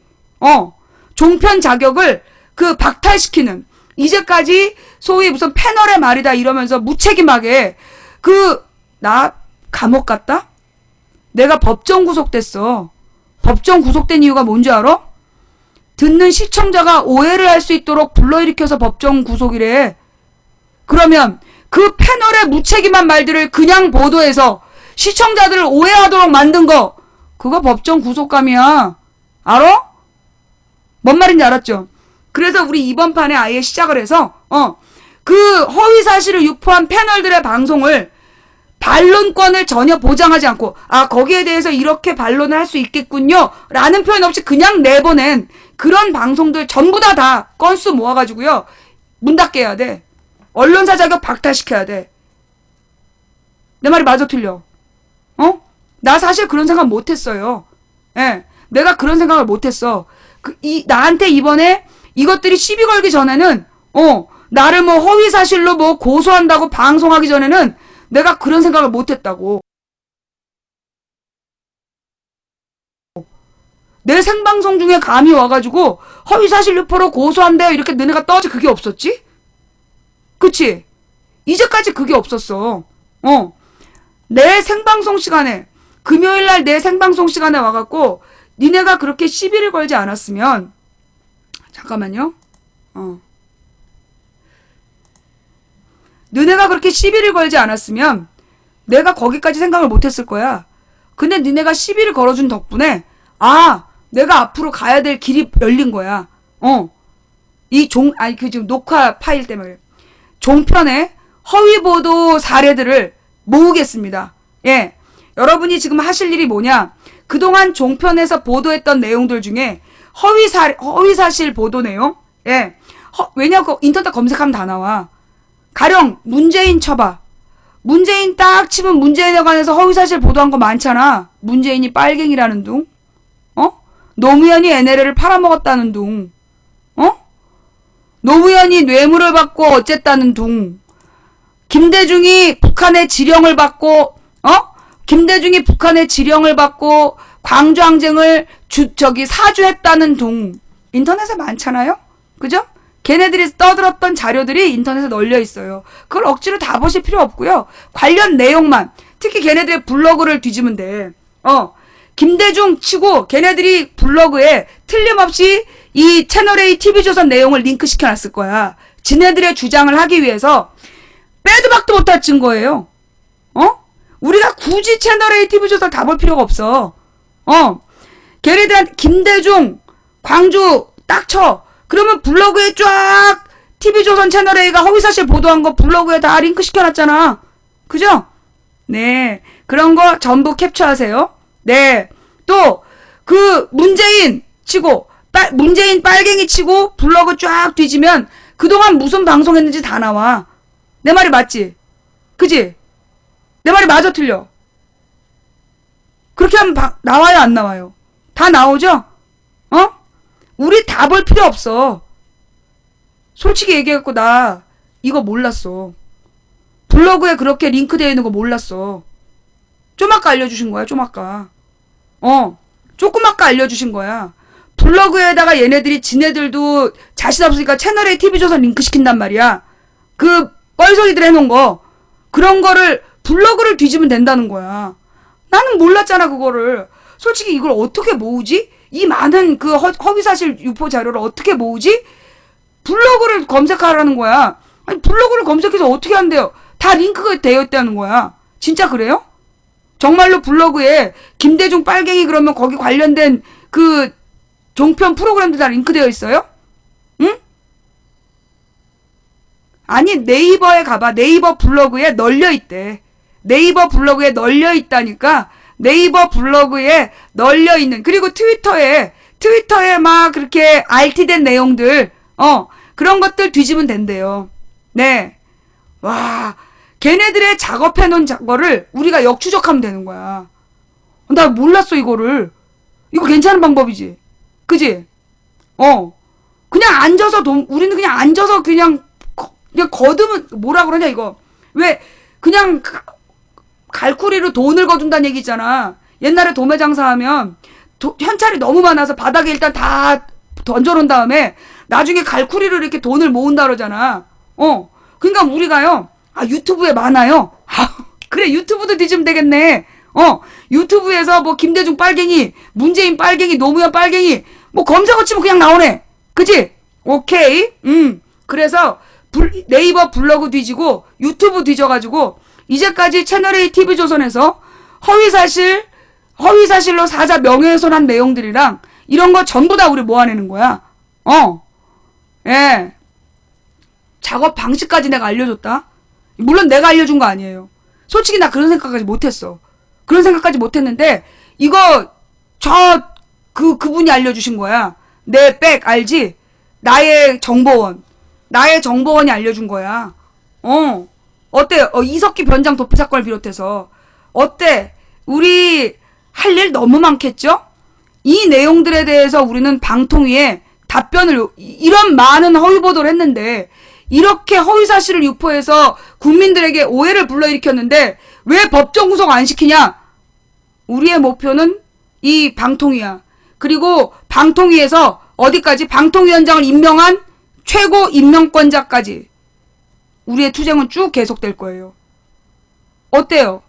종편 자격을 박탈시키는, 이제까지 소위 무슨 패널의 말이다 이러면서 무책임하게, 나 감옥 갔다? 내가 법정 구속됐어. 법정 구속된 이유가 뭔지 알아? 듣는 시청자가 오해를 할 수 있도록 불러일으켜서 법정 구속이래. 그러면 그 패널의 무책임한 말들을 그냥 보도해서 시청자들을 오해하도록 만든 거, 그거 법정 구속감이야. 알아? 뭔 말인지 알았죠? 그래서 우리 이번 판에 아예 시작을 해서 그 허위 사실을 유포한 패널들의 방송을 반론권을 전혀 보장하지 않고 거기에 대해서 이렇게 반론을 할 수 있겠군요 라는 표현 없이 그냥 내보낸 그런 방송들 전부 다 건수 모아가지고요 문 닫게 해야 돼. 언론사 자격 박탈시켜야 돼. 내 말이 맞아 틀려? 나 사실 그런 생각 못했어요. 예, 내가 그런 생각을 못했어. 나한테 이번에 이것들이 시비 걸기 전에는 나를 뭐 허위사실로 뭐 고소한다고 방송하기 전에는 내가 그런 생각을 못했다고. 내 생방송 중에 감이 와가지고 허위사실 유포로 고소한대요 이렇게 너네가 떠지 그게 없었지? 그치? 이제까지 그게 없었어. 내 생방송 시간에 금요일날 내 생방송 시간에 와갖고 니네가 그렇게 시비를 걸지 않았으면 잠깐만요. 너네가 그렇게 시비를 걸지 않았으면 내가 거기까지 생각을 못했을 거야. 근데 니네가 시비를 걸어준 덕분에 내가 앞으로 가야 될 길이 열린 거야. 지금 녹화 파일 때문에 종편의 허위 보도 사례들을 모으겠습니다. 예, 여러분이 지금 하실 일이 뭐냐? 그동안 종편에서 보도했던 내용들 중에 허위사실 보도 내용, 예, 왜냐 인터넷 검색하면 다 나와. 가령 문재인 쳐봐. 문재인 딱 치면 문재인에 관해서 허위사실 보도한 거 많잖아. 문재인이 빨갱이라는 둥, 노무현이 NLL을 팔아먹었다는 둥, 노무현이 뇌물을 받고 어쨌다는 둥, 김대중이 북한의 지령을 받고 광주항쟁을 사주했다는 둥. 인터넷에 많잖아요? 그죠? 걔네들이 떠들었던 자료들이 인터넷에 널려 있어요. 그걸 억지로 다 보실 필요 없고요. 관련 내용만, 특히 걔네들의 블로그를 뒤지면 돼. 김대중 치고 걔네들이 블로그에 틀림없이 이 채널A TV조선 내용을 링크 시켜놨을 거야. 지네들의 주장을 하기 위해서 빼도 박도 못할 증거예요. 우리가 굳이 채널A TV조선을 다 볼 필요가 없어. 걔네들한테 김대중, 광주 딱 쳐. 그러면 블로그에 쫙 TV조선 채널A가 허위사실 보도한 거 블로그에 다 링크 시켜놨잖아. 그죠? 네. 그런 거 전부 캡처하세요. 네. 또, 문재인 치고, 문재인 빨갱이 치고 블로그 쫙 뒤지면 그동안 무슨 방송했는지 다 나와. 내 말이 맞지? 그지? 내 말이 맞아 틀려? 그렇게 하면 나와요 안 나와요? 다 나오죠? 우리 다 볼 필요 없어. 솔직히 얘기해갖고 나 이거 몰랐어. 블로그에 그렇게 링크되어 있는 거 몰랐어. 좀 아까 알려주신 거야, 좀 아까. 조금 아까 알려주신 거야. 블로그에다가 얘네들이 지네들도 자신 없으니까 채널A TV조선 링크 시킨단 말이야. 그 뻘소리들 해놓은 거. 그런 거를 블로그를 뒤지면 된다는 거야. 나는 몰랐잖아, 그거를. 솔직히 이걸 어떻게 모으지? 이 많은 그 허위사실 유포 자료를 어떻게 모으지? 블로그를 검색하라는 거야. 아니, 블로그를 검색해서 어떻게 한대요? 다 링크가 되어 있다는 거야. 진짜 그래요? 정말로 블로그에 김대중 빨갱이 그러면 거기 관련된 그 종편 프로그램도 다 링크되어 있어요? 응? 아니, 네이버에 가봐. 네이버 블로그에 널려있대. 네이버 블로그에 널려있다니까. 네이버 블로그에 널려있는, 그리고 트위터에 막 그렇게 RT된 내용들, 그런 것들 뒤지면 된대요. 네. 와, 걔네들의 작업해놓은 거를 우리가 역추적하면 되는 거야. 나 몰랐어, 이거를. 이거 괜찮은 방법이지. 그지? 그냥 앉아서 우리는 그냥 앉아서 그냥 거두면, 뭐라 그러냐, 이거. 왜, 그냥, 갈쿠리로 돈을 거둔다는 얘기 있잖아. 옛날에 도매 장사하면 현찰이 너무 많아서 바닥에 일단 다 던져놓은 다음에 나중에 갈쿠리로 이렇게 돈을 모은다 그러잖아. 그러니까 우리가요. 유튜브에 많아요. 그래, 유튜브도 뒤지면 되겠네. 유튜브에서 뭐 김대중 빨갱이, 문재인 빨갱이, 노무현 빨갱이 뭐 검색어 치면 그냥 나오네. 그치? 오케이. 그래서 네이버 블로그 뒤지고 유튜브 뒤져가지고 이제까지 채널A TV조선에서 허위사실로 사자 명예훼손한 내용들이랑 이런 거 전부 다 우리 모아내는 거야. 예. 작업 방식까지 내가 알려줬다. 물론 내가 알려준 거 아니에요. 솔직히 나 그런 생각까지 못했어. 그런 생각까지 못했는데 이거 그분이 알려주신 거야. 내 백 알지? 나의 정보원이 알려준 거야. 어때? 이석기 변장 도피 사건을 비롯해서 어때? 우리 할 일 너무 많겠죠? 이 내용들에 대해서 우리는 방통위에 답변을, 이런 많은 허위 보도를 했는데 이렇게 허위 사실을 유포해서 국민들에게 오해를 불러일으켰는데 왜 법정 구속 안 시키냐? 우리의 목표는 이 방통위야. 그리고 방통위에서 어디까지? 방통위원장을 임명한 최고 임명권자까지 우리의 투쟁은 쭉 계속될 거예요. 어때요?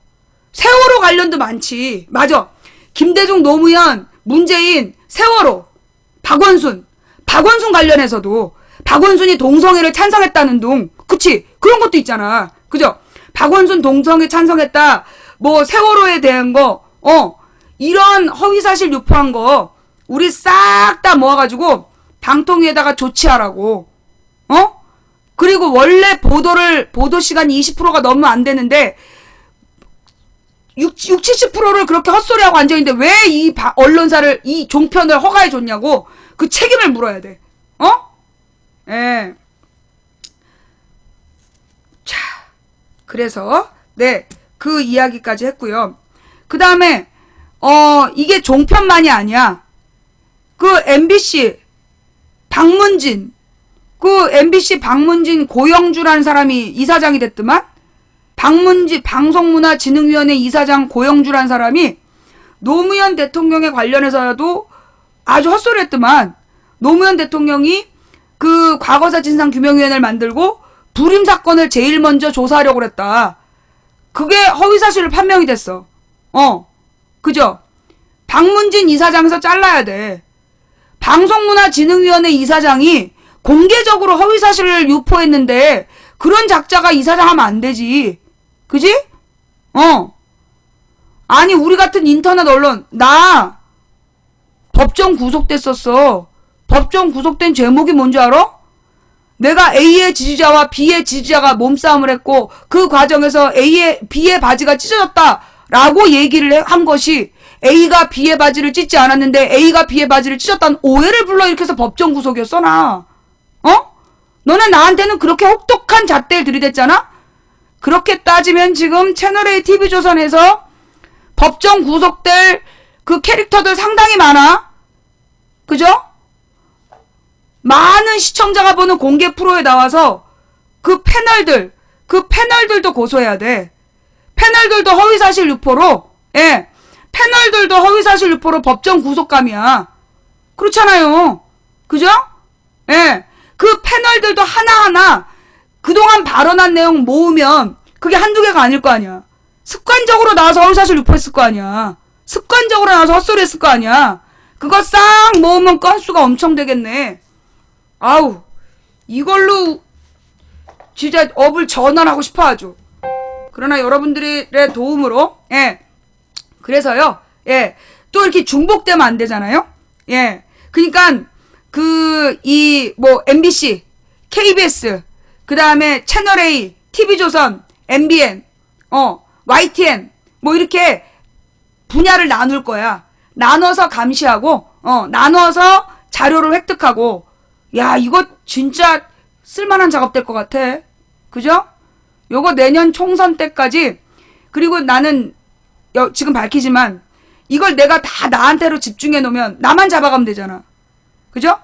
세월호 관련도 많지. 맞아. 김대중, 노무현, 문재인, 세월호, 박원순 관련해서도 박원순이 동성애를 찬성했다는 둥, 그치? 그런 것도 있잖아. 그죠? 박원순 동성애 찬성했다. 뭐 세월호에 대한 거, 이런 허위사실 유포한 거 우리 싹 다 모아가지고 방통위에다가 조치하라고. 그리고 원래 보도 시간이 20%가 넘으면 안 되는데 70%를 그렇게 헛소리하고 앉아있는데 왜 이 언론사를, 이 종편을 허가해줬냐고. 그 책임을 물어야 돼. 예. 자, 그래서 네, 그 이야기까지 했고요. 그 다음에 이게 종편만이 아니야. 그 MBC 박문진, MBC 박문진 고영주라는 사람이 이사장이 됐더만. 방송문화진흥위원회 이사장 고영주라는 사람이 노무현 대통령에 관련해서도 아주 헛소리 했더만. 노무현 대통령이 그 과거사 진상규명위원회를 만들고 불임 사건을 제일 먼저 조사하려고 그랬다. 그게 허위사실로 판명이 됐어. 그죠? 박문진 이사장에서 잘라야 돼. 방송문화진흥위원회 이사장이 공개적으로 허위사실을 유포했는데 그런 작자가 이사장 하면 안 되지. 그지? 아니, 우리 같은 인터넷 언론, 나 법정 구속됐었어. 법정 구속된 제목이 뭔지 알아? 내가 A의 지지자와 B의 지지자가 몸싸움을 했고 그 과정에서 B의 바지가 찢어졌다라고 얘기를 한 것이 A가 B의 바지를 찢지 않았는데 A가 B의 바지를 찢었다는 오해를 불러일으켜서 법정 구속이었어, 나. 너는 나한테는 그렇게 혹독한 잣대를 들이댔잖아? 그렇게 따지면 지금 채널A TV조선에서 법정 구속될 그 캐릭터들 상당히 많아. 그죠? 많은 시청자가 보는 공개 프로에 나와서 그 패널들도 고소해야 돼. 패널들도 허위사실 유포로 예. 패널들도 허위사실 유포로 법정 구속감이야. 그렇잖아요. 그죠? 예. 그 패널들도 하나하나 그동안 발언한 내용 모으면 그게 한두 개가 아닐 거 아니야. 습관적으로 나와서 허위사실 유포했을 거 아니야. 습관적으로 나와서 헛소리 했을 거 아니야. 그거 싹 모으면 건수가 엄청 되겠네. 아우, 이걸로 진짜 업을 전환하고 싶어 하죠. 그러나 여러분들의 도움으로, 예. 그래서요, 예. 또 이렇게 중복되면 안 되잖아요? 예. 그니까, MBC, KBS, 그 다음에 채널A, TV조선, MBN, YTN, 뭐 이렇게 분야를 나눌 거야. 나눠서 감시하고, 나눠서 자료를 획득하고, 야, 이거 진짜 쓸만한 작업 될 것 같아. 그죠? 요거 내년 총선 때까지, 그리고 나는, 지금 밝히지만, 이걸 내가 다 나한테로 집중해 놓으면, 나만 잡아가면 되잖아. 그죠?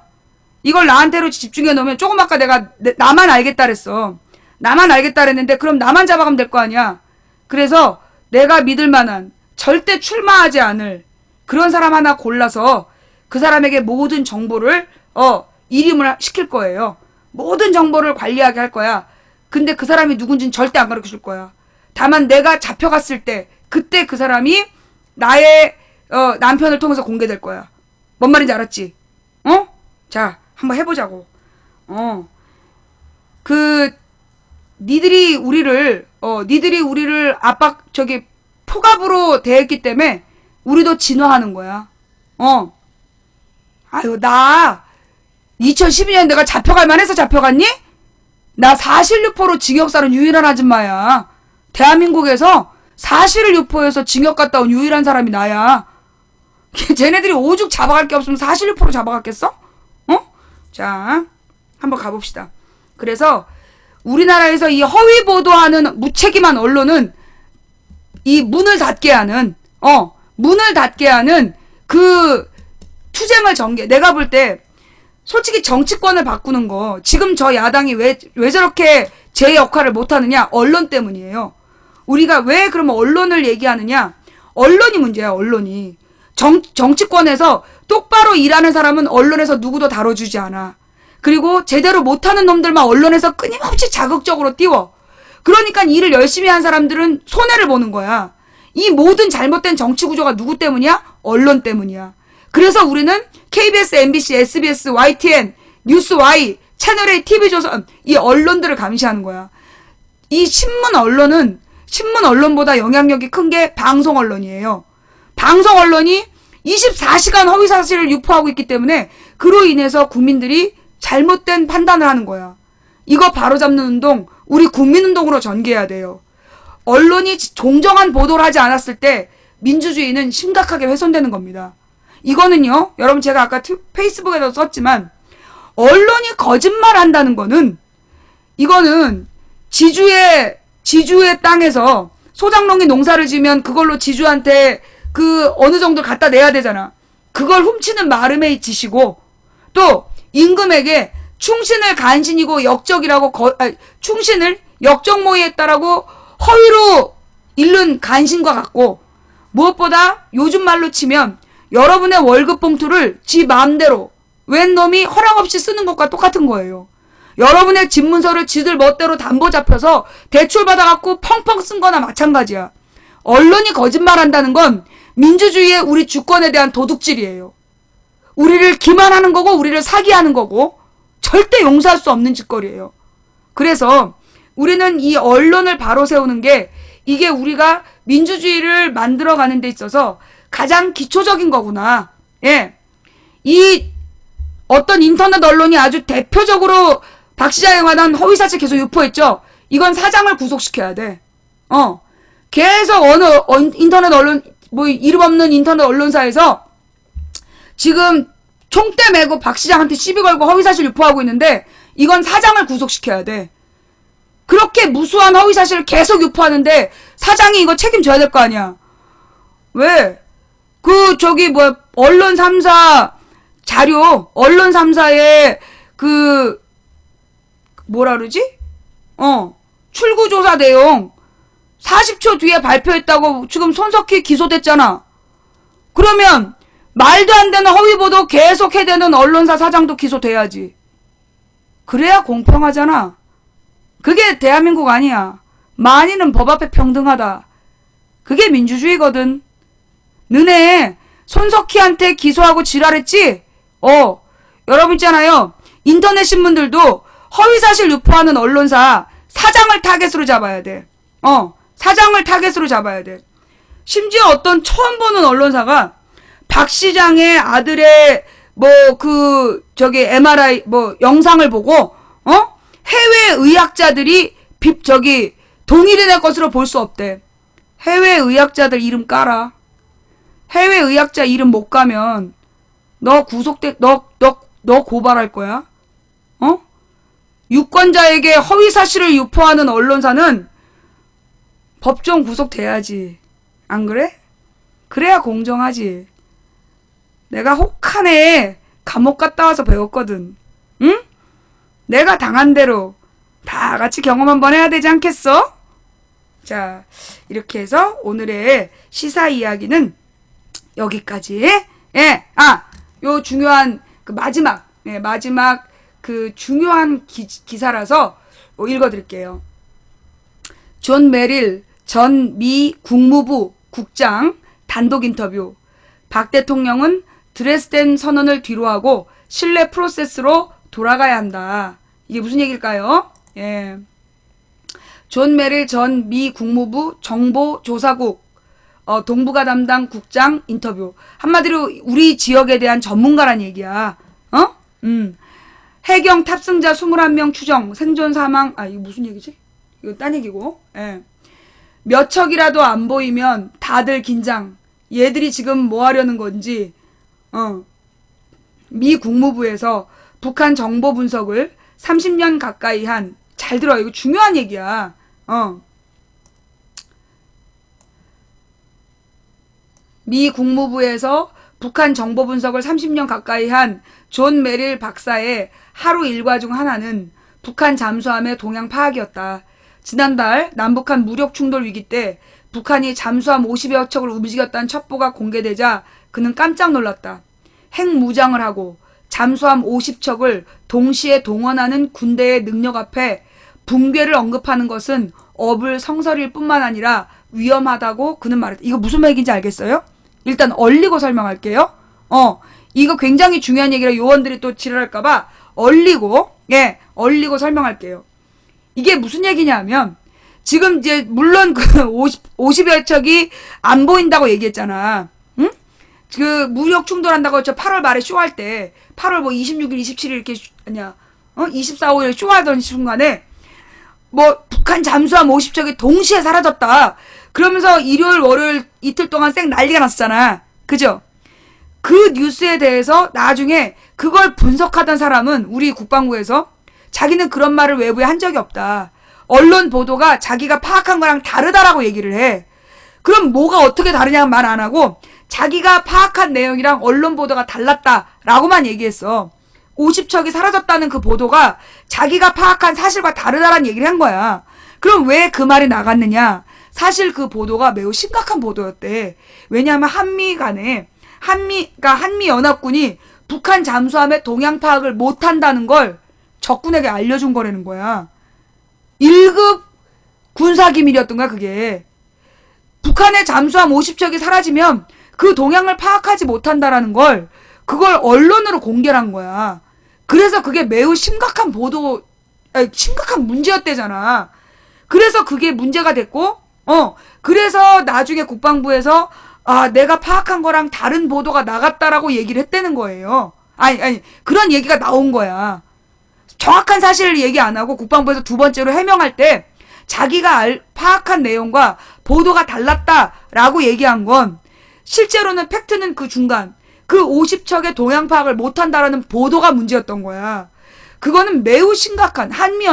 이걸 나한테로 집중해 놓으면, 조금 아까 내가, 나만 알겠다 그랬어. 나만 알겠다 그랬는데, 그럼 나만 잡아가면 될 거 아니야. 그래서, 내가 믿을 만한, 절대 출마하지 않을, 그런 사람 하나 골라서, 그 사람에게 모든 정보를, 일임을 시킬 거예요. 모든 정보를 관리하게 할 거야. 근데 그 사람이 누군지는 절대 안 가르쳐 줄 거야. 다만 내가 잡혀갔을 때, 그때 그 사람이 나의 남편을 통해서 공개될 거야. 뭔 말인지 알았지? 자, 한번 해보자고. 니들이 우리를 포갑으로 대했기 때문에 우리도 진화하는 거야. 아유, 나 2012년 내가 잡혀갈 만해서 잡혀갔니? 나 사실 유포로 징역 사는 유일한 아줌마야. 대한민국에서 사실을 유포해서 징역 갔다 온 유일한 사람이 나야. 쟤네들이 오죽 잡아갈 게 없으면 사실 유포로 잡아갔겠어? 자, 한번 가봅시다. 그래서 우리나라에서 이 허위 보도하는 무책임한 언론은 이 문을 닫게 하는 그 투쟁을 내가 볼 때 솔직히 정치권을 바꾸는 거, 지금 저 야당이 왜 저렇게 제 역할을 못하느냐? 언론 때문이에요. 우리가 왜 그러면 언론을 얘기하느냐? 언론이 문제야, 언론이. 정치권에서 똑바로 일하는 사람은 언론에서 누구도 다뤄주지 않아. 그리고 제대로 못하는 놈들만 언론에서 끊임없이 자극적으로 띄워. 그러니까 일을 열심히 한 사람들은 손해를 보는 거야. 이 모든 잘못된 정치 구조가 누구 때문이야? 언론 때문이야. 그래서 우리는 KBS, MBC, SBS, YTN, 뉴스 Y, 채널A, TV조선 이 언론들을 감시하는 거야. 이 신문 언론보다 영향력이 큰 게 방송 언론이에요. 방송 언론이 24시간 허위 사실을 유포하고 있기 때문에 그로 인해서 국민들이 잘못된 판단을 하는 거야. 이거 바로잡는 운동, 우리 국민운동으로 전개해야 돼요. 언론이 공정한 보도를 하지 않았을 때 민주주의는 심각하게 훼손되는 겁니다. 이거는요, 여러분 제가 아까 페이스북에도 썼지만 언론이 거짓말 한다는 거는 이거는 지주의 땅에서 소장농이 농사를 지면 그걸로 지주한테 그 어느 정도 갖다 내야 되잖아. 그걸 훔치는 마름의 짓이고 또 임금에게 충신을 간신이고 역적이라고 충신을 역적모의했다라고 허위로 잃는 간신과 같고 무엇보다 요즘 말로 치면 여러분의 월급 봉투를 지 마음대로 웬 놈이 허락 없이 쓰는 것과 똑같은 거예요. 여러분의 집문서를 지들 멋대로 담보 잡혀서 대출 받아갖고 펑펑 쓴 거나 마찬가지야. 언론이 거짓말한다는 건 민주주의의 우리 주권에 대한 도둑질이에요. 우리를 기만하는 거고 우리를 사기하는 거고 절대 용서할 수 없는 짓거리예요. 그래서 우리는 이 언론을 바로 세우는 게 이게 우리가 민주주의를 만들어가는 데 있어서 가장 기초적인 거구나. 예. 이 어떤 인터넷 언론이 아주 대표적으로 박 시장에 관한 허위사실 계속 유포했죠. 이건 사장을 구속시켜야 돼. 계속 어느 인터넷 언론 뭐 이름 없는 인터넷 언론사에서 지금 총대 메고 박 시장한테 시비 걸고 허위사실 유포하고 있는데 이건 사장을 구속시켜야 돼. 그렇게 무수한 허위사실을 계속 유포하는데 사장이 이거 책임져야 될 거 아니야. 왜? 언론 3사 자료, 언론 3사의 뭐라 그러지? 출구조사 내용, 40초 뒤에 발표했다고 지금 손석희 기소됐잖아. 그러면 말도 안 되는 허위보도 계속 해대는 언론사 사장도 기소돼야지. 그래야 공평하잖아. 그게 대한민국 아니야. 만인은 법 앞에 평등하다. 그게 민주주의거든. 너네 손석희한테 기소하고 지랄했지? 여러분 있잖아요. 인터넷 신문들도 허위사실 유포하는 언론사 사장을 타겟으로 잡아야 돼. 사장을 타겟으로 잡아야 돼. 심지어 어떤 처음 보는 언론사가 박 시장의 아들의 MRI 영상을 보고 해외 의학자들이 동일인의 것으로 볼 수 없대. 해외 의학자들 이름 깔아. 해외 의학자 이름 못 가면 너 고발할 거야. 유권자에게 허위 사실을 유포하는 언론사는 법정 구속돼야지. 안 그래? 그래야 공정하지. 내가 혹한에 감옥 갔다 와서 배웠거든. 응? 내가 당한 대로 다 같이 경험 한번 해야 되지 않겠어? 자, 이렇게 해서 오늘의 시사 이야기는 여기까지. 요 중요한 마지막 그 중요한 기사라서 읽어드릴게요. 존 메릴 전 미 국무부 국장 단독 인터뷰. 박 대통령은 드레스덴 선언을 뒤로하고 신뢰 프로세스로 돌아가야 한다. 이게 무슨 얘기일까요? 예. 존 메릴 전 미 국무부 정보조사국 동북아 담당 국장 인터뷰. 한마디로 우리 지역에 대한 전문가란 얘기야. 해경 탑승자 21명 추정, 생존 사망, 이거 무슨 얘기지? 이거 딴 얘기고. 예. 몇 척이라도 안 보이면 다들 긴장. 얘들이 지금 뭐 하려는 건지. 미 국무부에서 북한 정보 분석을 30년 가까이 한, 잘 들어. 이거 중요한 얘기야. 미 국무부에서 북한 정보 분석을 30년 가까이 한 존 메릴 박사의 하루 일과 중 하나는 북한 잠수함의 동향 파악이었다. 지난달 남북한 무력 충돌 위기 때 북한이 잠수함 50여 척을 움직였다는 첩보가 공개되자 그는 깜짝 놀랐다. 핵무장을 하고 잠수함 50척을 동시에 동원하는 군대의 능력 앞에 붕괴를 언급하는 것은 어불성설일 뿐만 아니라 위험하다고 그는 말했다. 이거 무슨 얘기인지 알겠어요? 일단 얼리고 설명할게요. 이거 굉장히 중요한 얘기라 요원들이 또 지랄할까봐 얼리고 설명할게요. 이게 무슨 얘기냐면 지금 이제 물론 그 50여 척이 안 보인다고 얘기했잖아. 응? 그 무력 충돌한다고 8월 말에 쇼할 때 8월 26일, 27일 이렇게 24, 5일 쇼하던 순간에 북한 잠수함 50척이 동시에 사라졌다. 그러면서 일요일, 월요일 이틀 동안 쌩 난리가 났잖아. 그죠? 그 뉴스에 대해서 나중에 그걸 분석하던 사람은 우리 국방부에서 자기는 그런 말을 외부에 한 적이 없다. 언론 보도가 자기가 파악한 거랑 다르다라고 얘기를 해. 그럼 뭐가 어떻게 다르냐는 말 안 하고 자기가 파악한 내용이랑 언론 보도가 달랐다라고만 얘기했어. 50척이 사라졌다는 그 보도가 자기가 파악한 사실과 다르다라는 얘기를 한 거야. 그럼 왜 그 말이 나갔느냐? 사실 그 보도가 매우 심각한 보도였대. 왜냐하면 한미연합군이 북한 잠수함의 동향 파악을 못한다는 걸 적군에게 알려준 거라는 거야. 1급 군사기밀이었던 거야, 그게. 북한의 잠수함 50척이 사라지면 그 동향을 파악하지 못한다라는 걸, 그걸 언론으로 공개를 한 거야. 그래서 그게 매우 심각한 심각한 문제였대잖아. 그래서 그게 문제가 됐고, 그래서 나중에 국방부에서 내가 파악한 거랑 다른 보도가 나갔다라고 얘기를 했다는 거예요. 그런 얘기가 나온 거야. 정확한 사실을 얘기 안 하고 국방부에서 두 번째로 해명할 때 자기가 파악한 내용과 보도가 달랐다라고 얘기한 건 실제로는 팩트는 그 중간 그 50척의 동향 파악을 못한다라는 보도가 문제였던 거야. 그거는 매우 심각한 한미일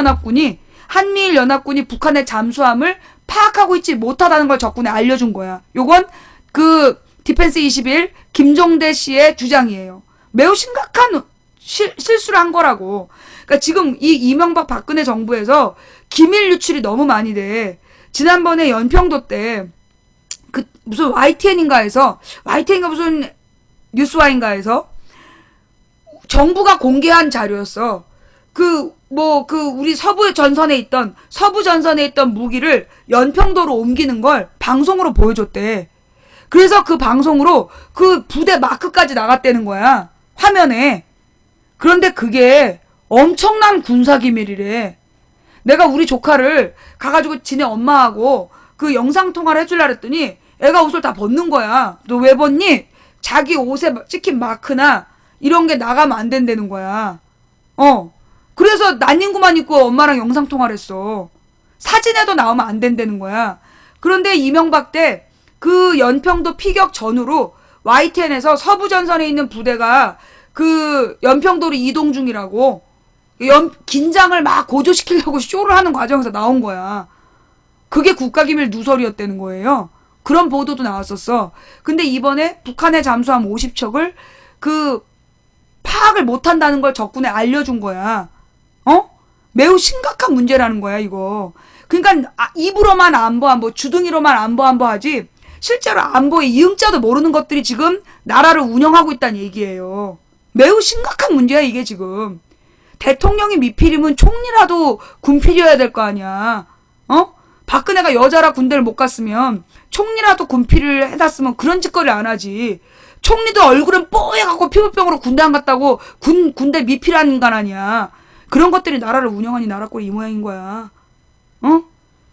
연합군이 북한의 잠수함을 파악하고 있지 못하다는 걸 적군에 알려준 거야. 요건 그 디펜스 21 김종대 씨의 주장이에요. 매우 심각한 실수를 한 거라고. 그러니까 지금 이 이명박 박근혜 정부에서 기밀 유출이 너무 많이 돼. 지난번에 연평도 때 그 무슨 YTN인가 무슨 뉴스와인가에서 정부가 공개한 자료였어. 우리 서부 전선에 있던 무기를 연평도로 옮기는 걸 방송으로 보여줬대. 그래서 그 방송으로 그 부대 마크까지 나갔다는 거야. 화면에. 그런데 그게 엄청난 군사기밀이래. 내가 우리 조카를 가가지고 지네 엄마하고 그 영상통화를 해주려고 했더니 애가 옷을 다 벗는 거야. 너 왜 벗니? 자기 옷에 찍힌 마크나 이런 게 나가면 안 된다는 거야. 그래서 난닝구만 입고 엄마랑 영상통화를 했어. 사진에도 나오면 안 된다는 거야. 그런데 이명박 때 그 연평도 피격 전후로 YTN에서 서부전선에 있는 부대가 그 연평도로 이동 중이라고 긴장을 막 고조시키려고 쇼를 하는 과정에서 나온 거야. 그게 국가기밀 누설이었다는 거예요. 그런 보도도 나왔었어. 근데 이번에 북한의 잠수함 50척을 파악을 못한다는 걸 적군에 알려준 거야. 매우 심각한 문제라는 거야, 이거. 그러니까 입으로만 안보 주둥이로만 안보 하지 실제로 안보의 이응자도 모르는 것들이 지금 나라를 운영하고 있다는 얘기예요. 매우 심각한 문제야, 이게 지금. 대통령이 미필이면 총리라도 군필이어야 될 거 아니야. 박근혜가 여자라 군대를 못 갔으면 총리라도 군필을 해놨으면 그런 짓거리 안 하지. 총리도 얼굴은 뽀얘갖고 피부병으로 군대 안 갔다고 군대 미필한 인간 아니야. 그런 것들이 나라를 운영하니 나라 꼴이 이 모양인 거야.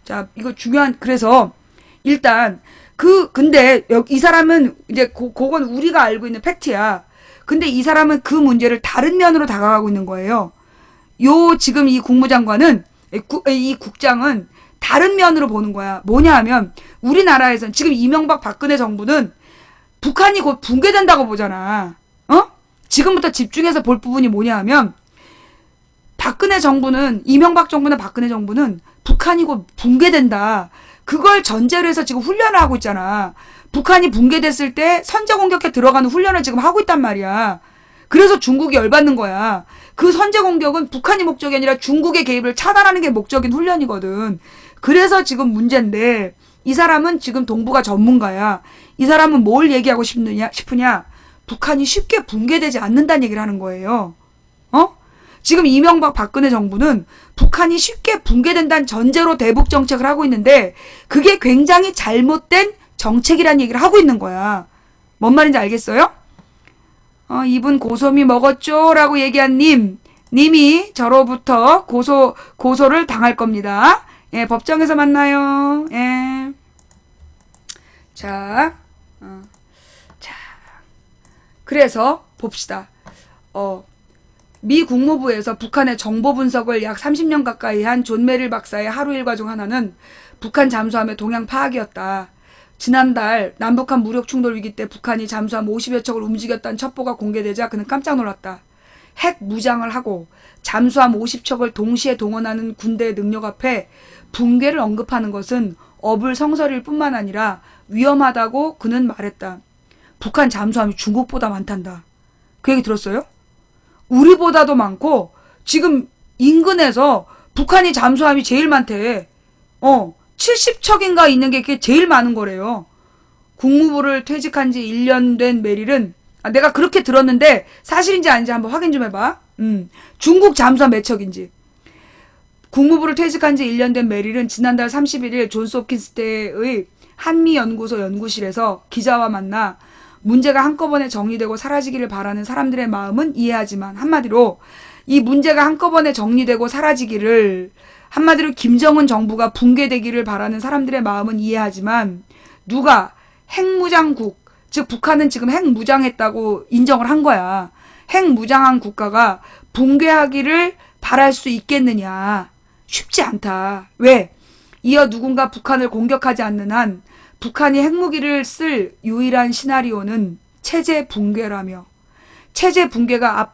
자, 이거 그래서 일단 근데 이 사람은 이제 그건 우리가 알고 있는 팩트야. 근데 이 사람은 그 문제를 다른 면으로 다가가고 있는 거예요. 지금 이 국무장관은 이 국장은 다른 면으로 보는 거야. 뭐냐 하면 우리나라에선 지금 이명박 박근혜 정부는 북한이 곧 붕괴된다고 보잖아. 지금부터 집중해서 볼 부분이 뭐냐 하면 이명박 정부나 박근혜 정부는 북한이 곧 붕괴된다. 그걸 전제로 해서 지금 훈련을 하고 있잖아. 북한이 붕괴됐을 때 선제 공격에 들어가는 훈련을 지금 하고 있단 말이야. 그래서 중국이 열받는 거야. 그 선제 공격은 북한이 목적이 아니라 중국의 개입을 차단하는 게 목적인 훈련이거든. 그래서 지금 문제인데 이 사람은 지금 동북아 전문가야. 이 사람은 뭘 얘기하고 싶으냐? 북한이 쉽게 붕괴되지 않는다는 얘기를 하는 거예요. 지금 이명박 박근혜 정부는 북한이 쉽게 붕괴된다는 전제로 대북 정책을 하고 있는데 그게 굉장히 잘못된 정책이라는 얘기를 하고 있는 거야. 뭔 말인지 알겠어요? 이분 고소미 먹었죠? 라고 얘기한 님이 저로부터 고소를 당할 겁니다. 예, 법정에서 만나요. 예. 자, 그래서 봅시다. 미 국무부에서 북한의 정보 분석을 약 30년 가까이 한 존 메릴 박사의 하루 일과 중 하나는 북한 잠수함의 동향 파악이었다. 지난달 남북한 무력 충돌 위기 때 북한이 잠수함 50여 척을 움직였다는 첩보가 공개되자 그는 깜짝 놀랐다. 핵 무장을 하고 잠수함 50척을 동시에 동원하는 군대의 능력 앞에 붕괴를 언급하는 것은 어불성설일 뿐만 아니라 위험하다고 그는 말했다. 북한 잠수함이 중국보다 많단다. 그 얘기 들었어요? 우리보다도 많고 지금 인근에서 북한이 잠수함이 제일 많대. 70척인가 있는 게 그게 제일 많은 거래요. 국무부를 퇴직한 지 1년 된 메릴은 내가 그렇게 들었는데 사실인지 아닌지 한번 확인 좀 해봐. 중국 잠수함 몇 척인지. 국무부를 퇴직한 지 1년 된 메릴은 지난달 31일 존스 홉킨스 대의 한미연구소 연구실에서 기자와 만나 문제가 한꺼번에 정리되고 사라지기를 바라는 사람들의 마음은 이해하지만 한마디로 이 문제가 한꺼번에 정리되고 사라지기를 한마디로 김정은 정부가 붕괴되기를 바라는 사람들의 마음은 이해하지만 누가 핵무장국, 즉 북한은 지금 핵무장했다고 인정을 한 거야. 핵무장한 국가가 붕괴하기를 바랄 수 있겠느냐. 쉽지 않다. 왜? 이어 누군가 북한을 공격하지 않는 한 북한이 핵무기를 쓸 유일한 시나리오는 체제 붕괴라며 체제 붕괴가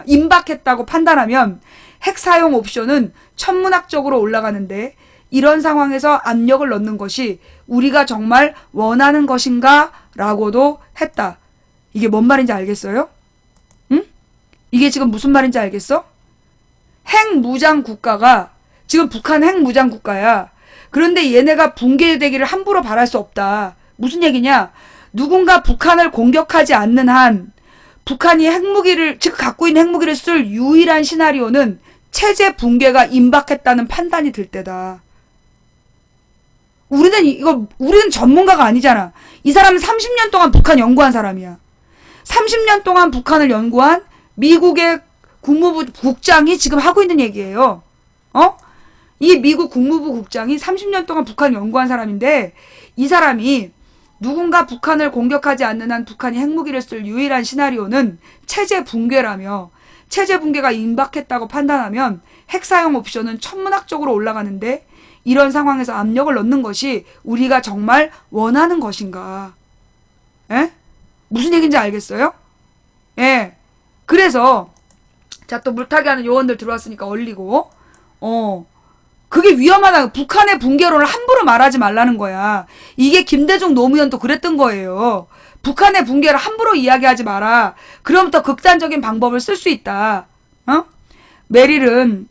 임박했다고 판단하면 핵 사용 옵션은 천문학적으로 올라가는데 이런 상황에서 압력을 넣는 것이 우리가 정말 원하는 것인가? 라고도 했다. 이게 뭔 말인지 알겠어요? 응? 이게 지금 무슨 말인지 알겠어? 핵무장 국가가 지금 북한 핵무장 국가야. 그런데 얘네가 붕괴되기를 함부로 바랄 수 없다. 무슨 얘기냐? 누군가 북한을 공격하지 않는 한 북한이 핵무기를, 즉 갖고 있는 핵무기를 쓸 유일한 시나리오는 체제 붕괴가 임박했다는 판단이 들 때다. 우리는 전문가가 아니잖아. 이 사람은 30년 동안 북한 연구한 사람이야. 30년 동안 북한을 연구한 미국의 국무부 국장이 지금 하고 있는 얘기예요. 이 미국 국무부 국장이 30년 동안 북한을 연구한 사람인데, 이 사람이 누군가 북한을 공격하지 않는 한 북한이 핵무기를 쓸 유일한 시나리오는 체제 붕괴라며, 체제 붕괴가 임박했다고 판단하면 핵 사용 옵션은 천문학적으로 올라가는데, 이런 상황에서 압력을 넣는 것이 우리가 정말 원하는 것인가? 에? 무슨 얘기인지 알겠어요? 예. 그래서 자, 또 물타기 하는 요원들 들어왔으니까 얼리고, 그게 위험하다. 북한의 붕괴론을 함부로 말하지 말라는 거야. 이게 김대중 노무현도 그랬던 거예요. 북한의 붕괴를 함부로 이야기하지 마라. 그럼 더 극단적인 방법을 쓸 수 있다. 메릴이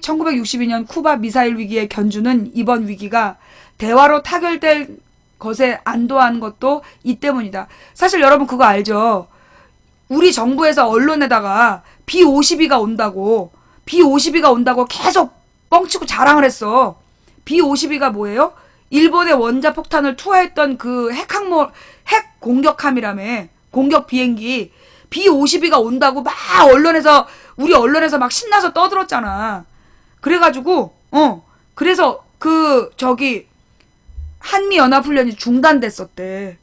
1962년 쿠바 미사일 위기의 견주는 이번 위기가 대화로 타결될 것에 안도한 것도 이 때문이다. 사실 여러분 그거 알죠? 우리 정부에서 언론에다가 B-52가 온다고 계속 뻥치고 자랑을 했어. B-52가 뭐예요? 일본의 원자폭탄을 투하했던 그 핵 공격함이라며. 공격 비행기. B-52가 온다고 막 우리 언론에서 막 신나서 떠들었잖아. 그래가지고, 그래서 한미연합훈련이 중단됐었대.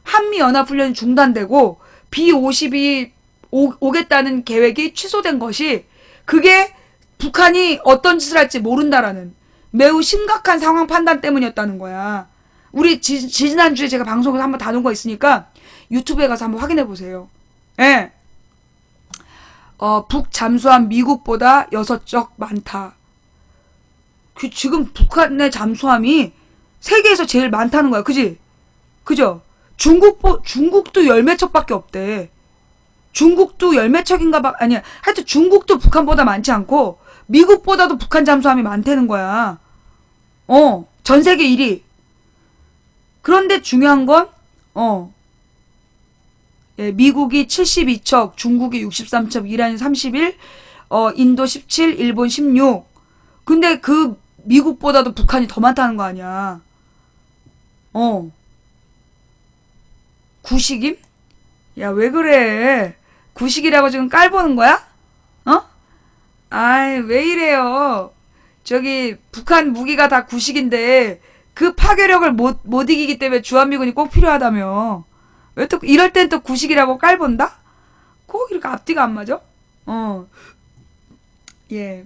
한미연합훈련이 중단되고, B-52 오겠다는 계획이 취소된 것이, 그게 북한이 어떤 짓을 할지 모른다라는 매우 심각한 상황 판단 때문이었다는 거야. 우리 지난주에 제가 방송에서 한번 다룬 거 있으니까 유튜브에 가서 한번 확인해 보세요. 예. 북 잠수함 미국보다 6적 많다. 지금 북한의 잠수함이 세계에서 제일 많다는 거야. 그지? 그죠? 중국도 열 몇 척밖에 없대. 중국도 열 몇 척인가 아니야. 하여튼 중국도 북한보다 많지 않고 미국보다도 북한 잠수함이 많다는 거야. 전 세계 1위. 그런데 중요한 건 미국이 72척, 중국이 63척, 이란이 31, 인도 17, 일본 16. 근데 그 미국보다도 북한이 더 많다는 거 아니야. 구식임? 야, 왜 그래? 구식이라고 지금 깔보는 거야? 아이, 왜 이래요? 북한 무기가 다 구식인데, 그 파괴력을 못 이기기 때문에 주한미군이 꼭 필요하다며. 왜 또, 이럴 땐 또 구식이라고 깔본다? 꼭 이렇게 앞뒤가 안 맞아? 예.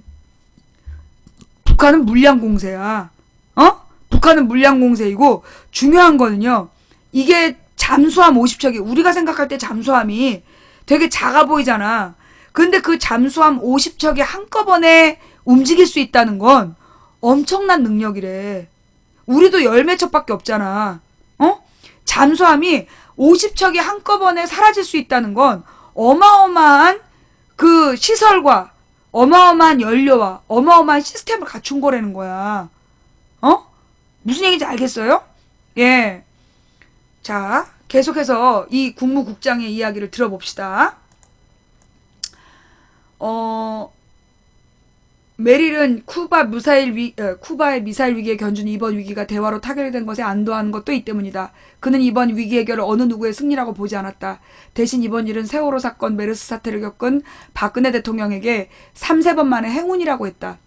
북한은 물량공세야. 북한은 물량공세이고, 중요한 거는요, 이게 잠수함 50척이, 우리가 생각할 때 잠수함이 되게 작아 보이잖아. 근데 그 잠수함 50척이 한꺼번에 움직일 수 있다는 건 엄청난 능력이래. 우리도 열 몇 척밖에 없잖아. 잠수함이 50척이 한꺼번에 사라질 수 있다는 건 어마어마한 그 시설과 어마어마한 연료와 어마어마한 시스템을 갖춘 거라는 거야. 무슨 얘기인지 알겠어요? 예. 자, 계속해서 이 국무국장의 이야기를 들어봅시다. 메릴은 쿠바의 미사일 위기에 견준 이번 위기가 대화로 타결된 것에 안도한 것도 이 때문이다. 그는 이번 위기 해결을 어느 누구의 승리라고 보지 않았다. 대신 이번 일은 세월호 사건, 메르스 사태를 겪은 박근혜 대통령에게 3-4번 만의 행운이라고 했다.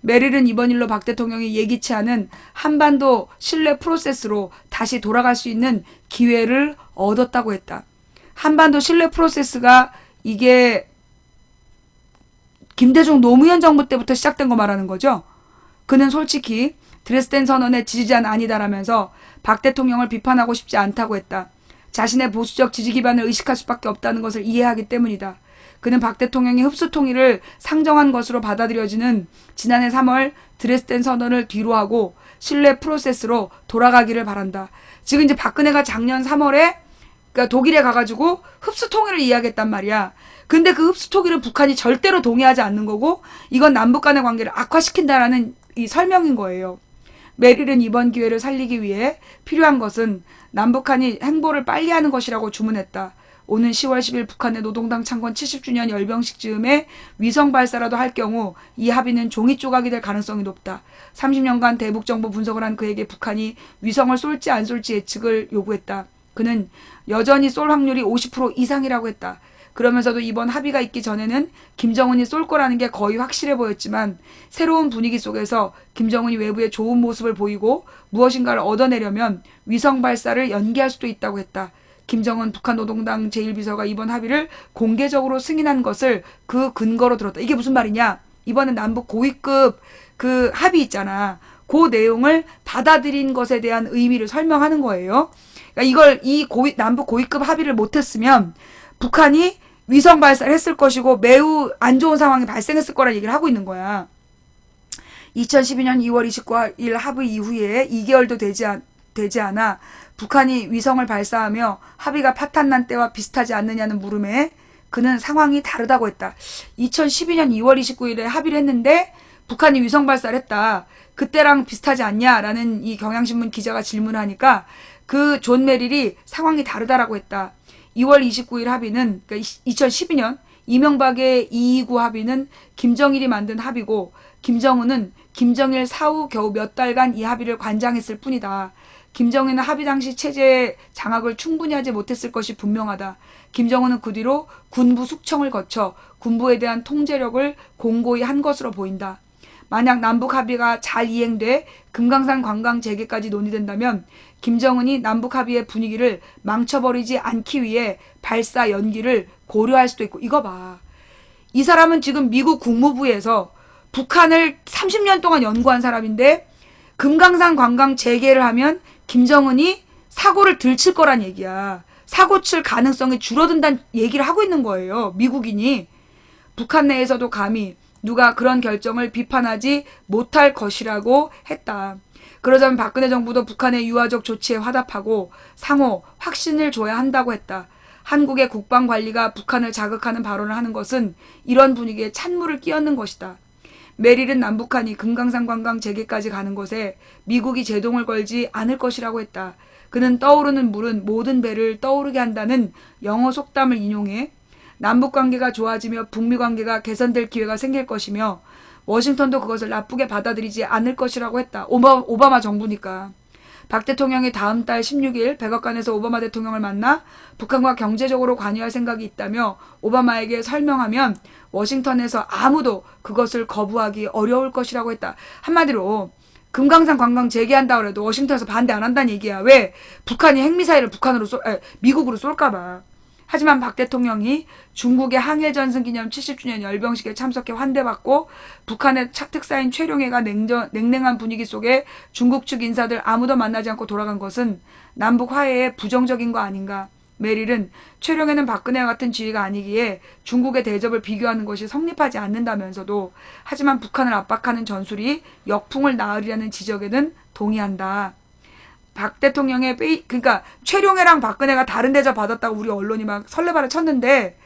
메릴은 이번 일로 박 대통령이 예기치 않은 한반도 신뢰 프로세스로 다시 돌아갈 수 있는 기회를 얻었다고 했다. 한반도 신뢰 프로세스가 이게 김대중 노무현 정부 때부터 시작된 거 말하는 거죠. 그는 솔직히 드레스덴 선언의 지지자는 아니다라면서 박 대통령을 비판하고 싶지 않다고 했다. 자신의 보수적 지지 기반을 의식할 수밖에 없다는 것을 이해하기 때문이다. 그는 박 대통령이 흡수 통일을 상정한 것으로 받아들여지는 지난해 3월 드레스덴 선언을 뒤로하고 신뢰 프로세스로 돌아가기를 바란다. 지금 이제 박근혜가 작년 3월에 그러니까 독일에 가가지고 흡수 통일을 이야기했단 말이야. 근데 그 흡수 통일은 북한이 절대로 동의하지 않는 거고 이건 남북 간의 관계를 악화시킨다라는 이 설명인 거예요. 메릴은 이번 기회를 살리기 위해 필요한 것은 남북한이 행보를 빨리 하는 것이라고 주문했다. 오는 10월 10일 북한의 노동당 창건 70주년 열병식 즈음에 위성 발사라도 할 경우 이 합의는 종이 조각이 될 가능성이 높다. 30년간 대북 정보 분석을 한 그에게 북한이 위성을 쏠지 안 쏠지 예측을 요구했다. 그는 여전히 쏠 확률이 50% 이상이라고 했다. 그러면서도 이번 합의가 있기 전에는 김정은이 쏠 거라는 게 거의 확실해 보였지만 새로운 분위기 속에서 김정은이 외부에 좋은 모습을 보이고 무엇인가를 얻어내려면 위성 발사를 연기할 수도 있다고 했다. 김정은 북한 노동당 제1비서가 이번 합의를 공개적으로 승인한 것을 그 근거로 들었다. 이게 무슨 말이냐? 이번에 남북 고위급 그 합의 있잖아. 그 내용을 받아들인 것에 대한 의미를 설명하는 거예요. 그러니까 이걸 남북 고위급 합의를 못했으면 북한이 위성 발사를 했을 것이고 매우 안 좋은 상황이 발생했을 거라는 얘기를 하고 있는 거야. 2012년 2월 29일 합의 이후에 2개월도 되지 않아 북한이 위성을 발사하며 합의가 파탄난 때와 비슷하지 않느냐는 물음에 그는 상황이 다르다고 했다. 2012년 2월 29일에 합의를 했는데 북한이 위성 발사를 했다. 그때랑 비슷하지 않냐라는 이 경향신문 기자가 질문하니까 그 존 메릴이 상황이 다르다라고 했다. 2월 29일 합의는 그러니까 2012년 이명박의 229 합의는 김정일이 만든 합의고 김정은은 김정일 사후 겨우 몇 달간 이 합의를 관장했을 뿐이다. 김정은은 합의 당시 체제 장악을 충분히 하지 못했을 것이 분명하다. 김정은은 그 뒤로 군부 숙청을 거쳐 군부에 대한 통제력을 공고히 한 것으로 보인다. 만약 남북 합의가 잘 이행돼 금강산 관광 재개까지 논의된다면 김정은이 남북 합의의 분위기를 망쳐버리지 않기 위해 발사 연기를 고려할 수도 있고 이거 봐. 이 사람은 지금 미국 국무부에서 북한을 30년 동안 연구한 사람인데 금강산 관광 재개를 하면 김정은이 사고를 들칠 거란 얘기야. 사고 칠 가능성이 줄어든다는 얘기를 하고 있는 거예요. 미국인이. 북한 내에서도 감히 누가 그런 결정을 비판하지 못할 것이라고 했다. 그러자면 박근혜 정부도 북한의 유화적 조치에 화답하고 상호 확신을 줘야 한다고 했다. 한국의 국방관리가 북한을 자극하는 발언을 하는 것은 이런 분위기에 찬물을 끼얹는 것이다. 메릴은 남북한이 금강산 관광 재개까지 가는 것에 미국이 제동을 걸지 않을 것이라고 했다. 그는 떠오르는 물은 모든 배를 떠오르게 한다는 영어 속담을 인용해 남북관계가 좋아지며 북미관계가 개선될 기회가 생길 것이며 워싱턴도 그것을 나쁘게 받아들이지 않을 것이라고 했다. 오바마 정부니까. 박 대통령이 다음 달 16일 백악관에서 오바마 대통령을 만나 북한과 경제적으로 관여할 생각이 있다며 오바마에게 설명하면 워싱턴에서 아무도 그것을 거부하기 어려울 것이라고 했다. 한마디로 금강산 관광 재개한다고 해도 워싱턴에서 반대 안 한다는 얘기야. 왜? 북한이 핵미사일을 미국으로 쏠까봐. 하지만 박 대통령이 중국의 항일전승 기념 70주년 열병식에 참석해 환대받고 북한의 특사인 최룡해가 냉랭한 분위기 속에 중국 측 인사들 아무도 만나지 않고 돌아간 것은 남북 화해에 부정적인 거 아닌가. 메릴은 최룡해는 박근혜와 같은 지위가 아니기에 중국의 대접을 비교하는 것이 성립하지 않는다면서도 하지만 북한을 압박하는 전술이 역풍을 낳으리라는 지적에는 동의한다. 박 대통령의 그러니까 최룡해랑 박근혜가 다른 대접 받았다고 우리 언론이 막 설레발을 쳤는데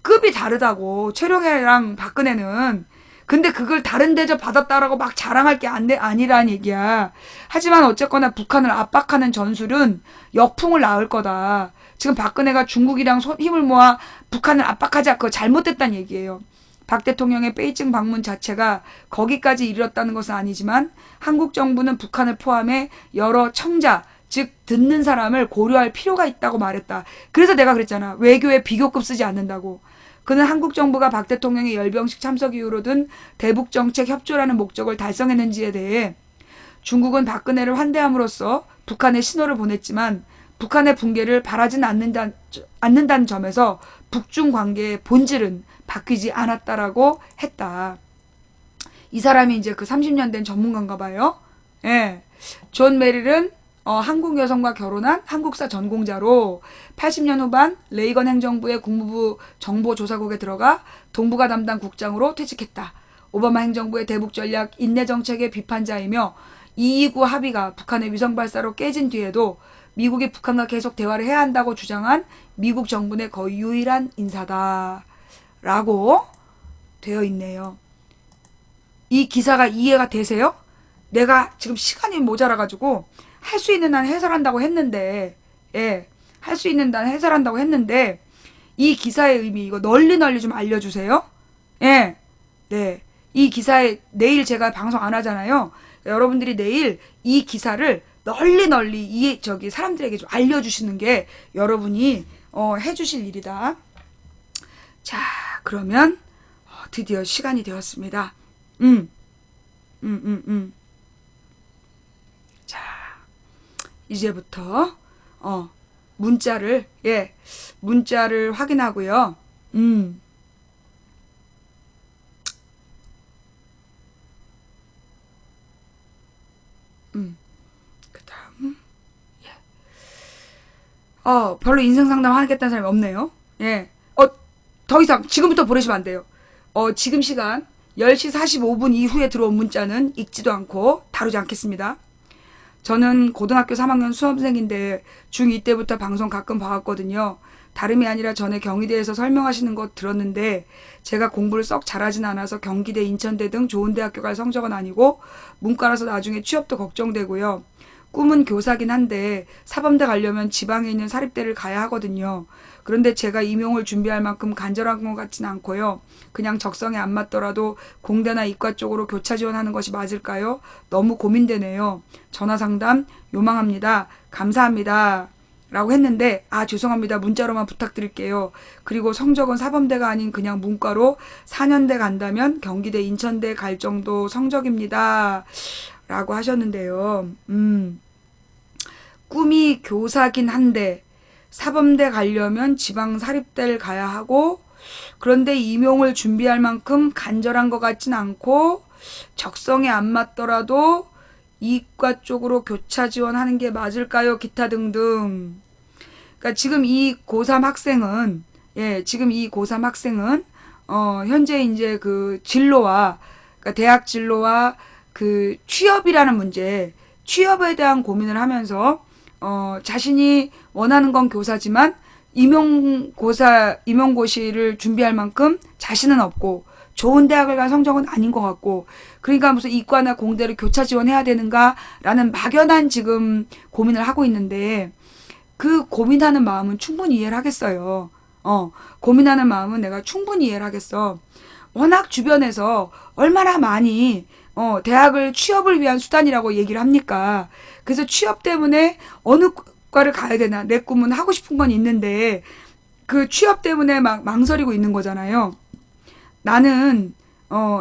급이 다르다고. 최룡해랑 박근혜는. 근데 그걸 다른 대접 받았다라고 막 자랑할 게 아니라는 얘기야. 하지만 어쨌거나 북한을 압박하는 전술은 역풍을 낳을 거다. 지금 박근혜가 중국이랑 힘을 모아 북한을 압박하자. 그거 잘못됐다는 얘기예요. 박 대통령의 베이징 방문 자체가 거기까지 이르렀다는 것은 아니지만 한국 정부는 북한을 포함해 여러 청자, 즉 듣는 사람을 고려할 필요가 있다고 말했다. 그래서 내가 그랬잖아. 외교에 비교급 쓰지 않는다고. 그는 한국 정부가 박 대통령의 열병식 참석 이후로 든 대북정책 협조라는 목적을 달성했는지에 대해 중국은 박근혜를 환대함으로써 북한에 신호를 보냈지만 북한의 붕괴를 바라진 않는다는 점에서 북중 관계의 본질은 바뀌지 않았다라고 했다. 이 사람이 이제 그 30년 된 전문가인가 봐요. 예. 존 메릴은 한국 여성과 결혼한 한국사 전공자로 80년 후반 레이건 행정부의 국무부 정보조사국에 들어가 동북아 담당 국장으로 퇴직했다. 오바마 행정부의 대북 전략 인내 정책의 비판자이며 229 합의가 북한의 위성 발사로 깨진 뒤에도 미국이 북한과 계속 대화를 해야 한다고 주장한 미국 정부 내 거의 유일한 인사다. 라고 되어 있네요. 이 기사가 이해가 되세요? 내가 지금 시간이 모자라가지고 할 수 있는 한 해설한다고 했는데, 예, 할 수 있는 한 해설한다고 했는데, 이 기사의 의미 이거 널리 좀 알려주세요. 예, 네. 이 기사에 내일 제가 방송 안 하잖아요. 여러분들이 내일 이 기사를 널리 사람들에게 좀 알려주시는 게 여러분이 해주실 일이다. 자, 그러면 드디어 시간이 되었습니다. 자, 이제부터 문자를 확인하고요. 그다음 별로 인생 상담 하겠다는 사람이 없네요. 예. 더 이상 지금부터 보내시면 안 돼요. 지금 시간 10시 45분 이후에 들어온 문자는 읽지도 않고 다루지 않겠습니다. 저는 고등학교 3학년 수험생인데 중2 때부터 방송 가끔 봐왔거든요. 다름이 아니라 전에 경희대에서 설명하시는 거 들었는데 제가 공부를 썩 잘하진 않아서 경기대, 인천대 등 좋은 대학교 갈 성적은 아니고 문과라서 나중에 취업도 걱정되고요. 꿈은 교사긴 한데 사범대 가려면 지방에 있는 사립대를 가야 하거든요. 그런데 제가 임용을 준비할 만큼 간절한 것 같진 않고요. 그냥 적성에 안 맞더라도 공대나 이과 쪽으로 교차 지원하는 것이 맞을까요? 너무 고민되네요. 전화상담 요망합니다. 감사합니다. 라고 했는데 죄송합니다. 문자로만 부탁드릴게요. 그리고 성적은 사범대가 아닌 그냥 문과로 4년대 간다면 경기대, 인천대 갈 정도 성적입니다. 라고 하셨는데요. 꿈이 교사긴 한데 사범대 가려면 지방 사립대를 가야 하고 그런데 임용을 준비할 만큼 간절한 것 같진 않고 적성에 안 맞더라도 이과 쪽으로 교차 지원하는 게 맞을까요? 기타 등등. 그러니까 지금 이 고3 학생은 현재 이제 그 진로와 그러니까 대학 진로와 그 취업이라는 문제, 취업에 대한 고민을 하면서 자신이 원하는 건 교사지만 임용고시를 준비할 만큼 자신은 없고 좋은 대학을 간 성적은 아닌 것 같고 그러니까 무슨 이과나 공대를 교차 지원해야 되는가라는 막연한 지금 고민을 하고 있는데 그 고민하는 마음은 충분히 이해를 하겠어요. 고민하는 마음은 내가 충분히 이해를 하겠어. 워낙 주변에서 얼마나 많이 대학을 취업을 위한 수단이라고 얘기를 합니까? 그래서 취업 때문에 어느 과를 가야 되나 내 꿈은 하고 싶은 건 있는데 그 취업 때문에 막 망설이고 있는 거잖아요. 나는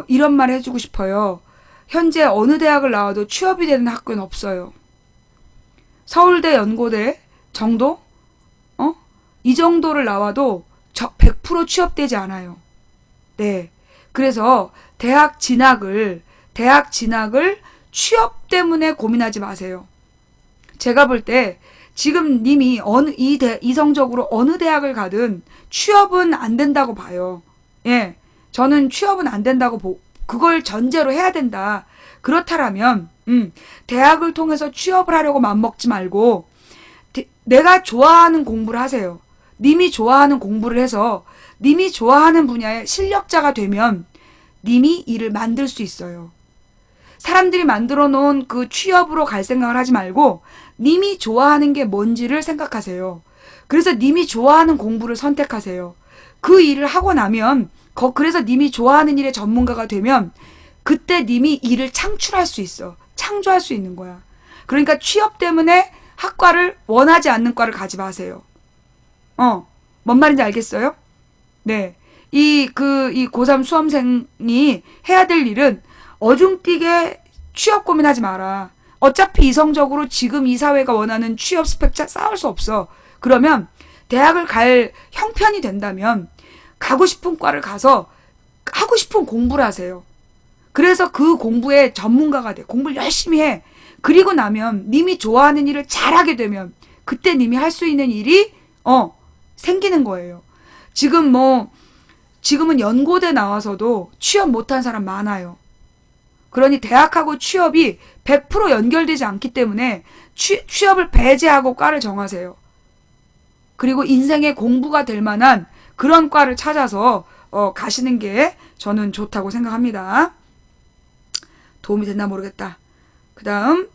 이런 말 해주고 싶어요. 현재 어느 대학을 나와도 취업이 되는 학교는 없어요. 서울대, 연고대 정도? 이 정도를 나와도 100% 취업되지 않아요. 네. 그래서 대학 진학을 취업 때문에 고민하지 마세요. 제가 볼 때 지금 님이 이 성적으로 어느 대학을 가든 취업은 안 된다고 봐요. 예. 저는 취업은 안 된다고 그걸 전제로 해야 된다. 그렇다라면 대학을 통해서 취업을 하려고 맘먹지 말고 내가 좋아하는 공부를 하세요. 님이 좋아하는 공부를 해서 님이 좋아하는 분야의 실력자가 되면 님이 일을 만들 수 있어요. 사람들이 만들어 놓은 그 취업으로 갈 생각을 하지 말고 님이 좋아하는 게 뭔지를 생각하세요. 그래서 님이 좋아하는 공부를 선택하세요. 그 일을 하고 나면 그래서 님이 좋아하는 일의 전문가가 되면 그때 님이 일을 창출할 수 있어. 창조할 수 있는 거야. 그러니까 취업 때문에 학과를 원하지 않는 과를 가지 마세요. 뭔 말인지 알겠어요? 네. 이 고3 수험생이 해야 될 일은 어중뛰게 취업 고민하지 마라. 어차피 이성적으로 지금 이 사회가 원하는 취업 스펙 쌓을 수 없어. 그러면 대학을 갈 형편이 된다면 가고 싶은 과를 가서 하고 싶은 공부를 하세요. 그래서 그 공부의 전문가가 돼. 공부를 열심히 해. 그리고 나면 님이 좋아하는 일을 잘하게 되면 그때 님이 할 수 있는 일이 생기는 거예요. 지금은 연고대 나와서도 취업 못한 사람 많아요. 그러니 대학하고 취업이 100% 연결되지 않기 때문에 취업을 배제하고 과를 정하세요. 그리고 인생의 공부가 될 만한 그런 과를 찾아서 가시는 게 저는 좋다고 생각합니다. 도움이 됐나 모르겠다. 그 다음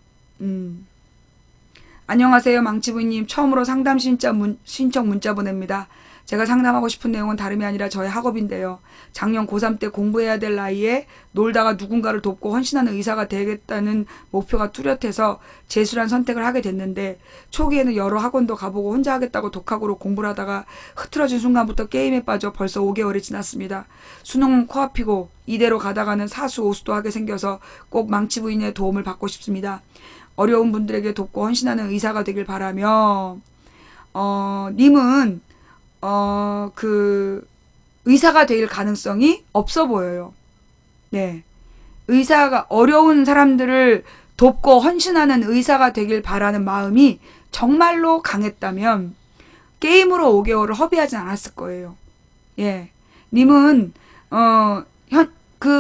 안녕하세요. 망치부님, 처음으로 상담 신청 문자 보냅니다. 제가 상담하고 싶은 내용은 다름이 아니라 저의 학업인데요. 작년 고3 때 공부해야 될 나이에 놀다가 누군가를 돕고 헌신하는 의사가 되겠다는 목표가 뚜렷해서 재수란 선택을 하게 됐는데, 초기에는 여러 학원도 가보고 혼자 하겠다고 독학으로 공부를 하다가 흐트러진 순간부터 게임에 빠져 벌써 5개월이 지났습니다. 수능은 코앞이고 이대로 가다가는 사수 오수도 하게 생겨서 꼭 망치부인의 도움을 받고 싶습니다. 어려운 분들에게 돕고 헌신하는 의사가 되길 바라며, 님은 의사가 될 가능성이 없어 보여요. 네. 의사가, 어려운 사람들을 돕고 헌신하는 의사가 되길 바라는 마음이 정말로 강했다면, 게임으로 5개월을 허비하진 않았을 거예요. 예. 님은,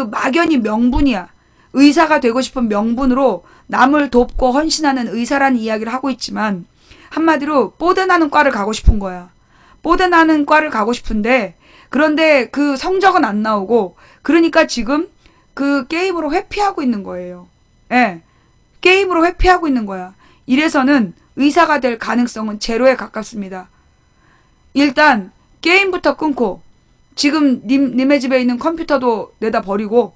막연히 명분이야. 의사가 되고 싶은 명분으로 남을 돕고 헌신하는 의사라는 이야기를 하고 있지만, 한마디로 뽀대나는 과를 가고 싶은 거야. 뽀대나는 과를 가고 싶은데, 그런데 그 성적은 안 나오고, 그러니까 지금 그 게임으로 회피하고 있는 거예요. 예. 게임으로 회피하고 있는 거야. 이래서는 의사가 될 가능성은 제로에 가깝습니다. 일단 게임부터 끊고, 지금 님의 집에 있는 컴퓨터도 내다 버리고,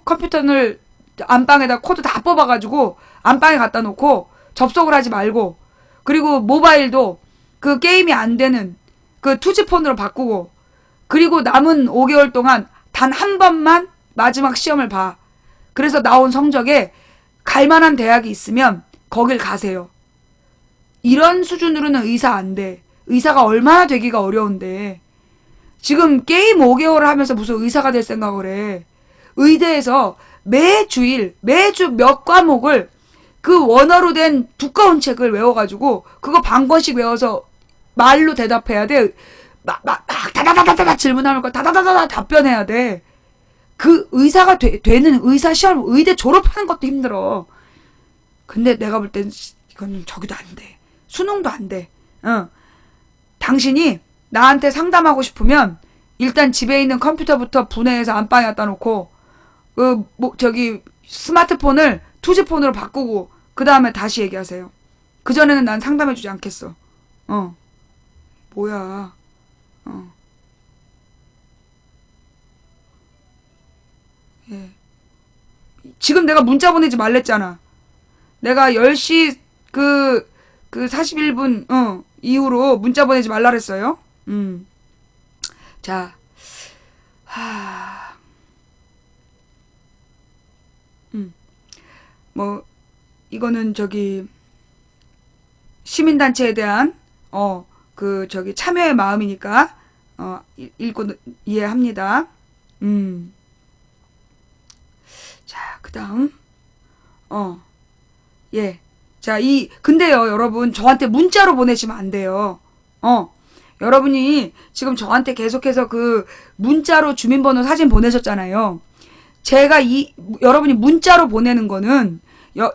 컴퓨터를 안방에다 코드 다 뽑아가지고 안방에 갖다 놓고 접속을 하지 말고, 그리고 모바일도 그 게임이 안 되는 그 투지폰으로 바꾸고, 그리고 남은 5개월 동안 단 한 번만 마지막 시험을 봐. 그래서 나온 성적에 갈만한 대학이 있으면 거길 가세요. 이런 수준으로는 의사 안 돼. 의사가 얼마나 되기가 어려운데. 지금 게임 5개월을 하면서 무슨 의사가 될 생각을 해. 의대에서 매주 몇 과목을 그 원어로 된 두꺼운 책을 외워가지고 그거 반 권씩 외워서 말로 대답해야 돼. 막 다다다다다 질문하는 거 다다다다다 답변해야 돼. 그 의사가 되는 의사 시험, 의대 졸업하는 것도 힘들어. 근데 내가 볼 땐 이건 저기도 안 돼. 수능도 안 돼. 당신이 나한테 상담하고 싶으면 일단 집에 있는 컴퓨터부터 분해해서 안방에 갖다 놓고, 스마트폰을 투지폰으로 바꾸고, 그 다음에 다시 얘기하세요. 그전에는 난 상담해주지 않겠어. 뭐야. 예. 지금 내가 문자 보내지 말랬잖아. 내가 10시 41분, 이후로 문자 보내지 말라 그랬어요. 자, 이거는 시민단체에 대한, 참여의 마음이니까, 읽고 이해합니다. 자, 그 다음, 예. 자, 근데요, 여러분, 저한테 문자로 보내시면 안 돼요. 여러분이 지금 저한테 계속해서 문자로 주민번호 사진 보내셨잖아요. 제가 여러분이 문자로 보내는 거는,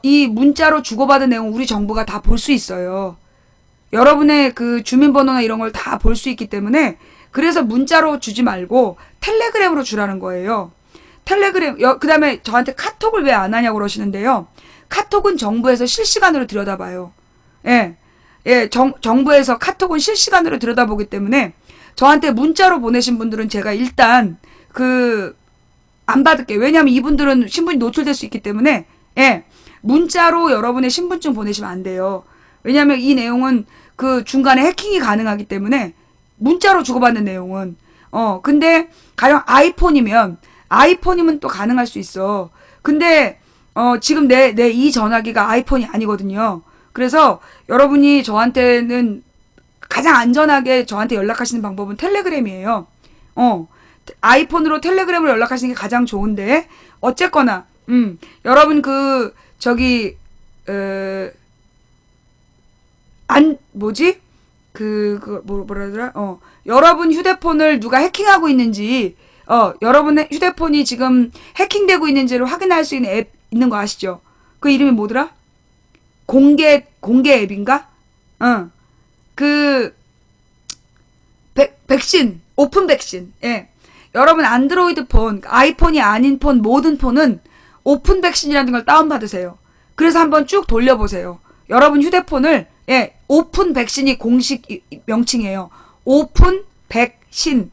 이 문자로 주고받은 내용 우리 정부가 다 볼 수 있어요. 여러분의 주민번호나 이런 걸 다 볼 수 있기 때문에, 그래서 문자로 주지 말고 텔레그램으로 주라는 거예요. 그 다음에 저한테 카톡을 왜 안 하냐고 그러시는데요. 카톡은 정부에서 실시간으로 들여다봐요. 예. 정부에서 카톡은 실시간으로 들여다보기 때문에 저한테 문자로 보내신 분들은 제가 일단 안 받을게요. 왜냐하면 이분들은 신분이 노출될 수 있기 때문에, 예. 문자로 여러분의 신분증 보내시면 안 돼요. 왜냐하면 이 내용은 중간에 해킹이 가능하기 때문에 문자로 주고받는 내용은. 근데 가령 아이폰이면 또 가능할 수 있어. 근데 지금 내 이 전화기가 아이폰이 아니거든요. 그래서 여러분이 저한테는 가장 안전하게 저한테 연락하시는 방법은 텔레그램이에요. 아이폰으로 텔레그램으로 연락하시는 게 가장 좋은데, 어쨌거나 여러분 뭐라 하더라? 여러분 휴대폰을 누가 해킹하고 있는지 여러분의 휴대폰이 지금 해킹되고 있는지를 확인할 수 있는 앱 있는 거 아시죠? 그 이름이 뭐더라? 공개 앱인가? 그, 백신, 오픈 백신. 예. 여러분 안드로이드 폰, 아이폰이 아닌 폰, 모든 폰은 오픈 백신이라는 걸 다운받으세요. 그래서 한번 쭉 돌려보세요. 여러분 휴대폰을, 예, 오픈 백신이 공식 명칭이에요. 오픈 백신.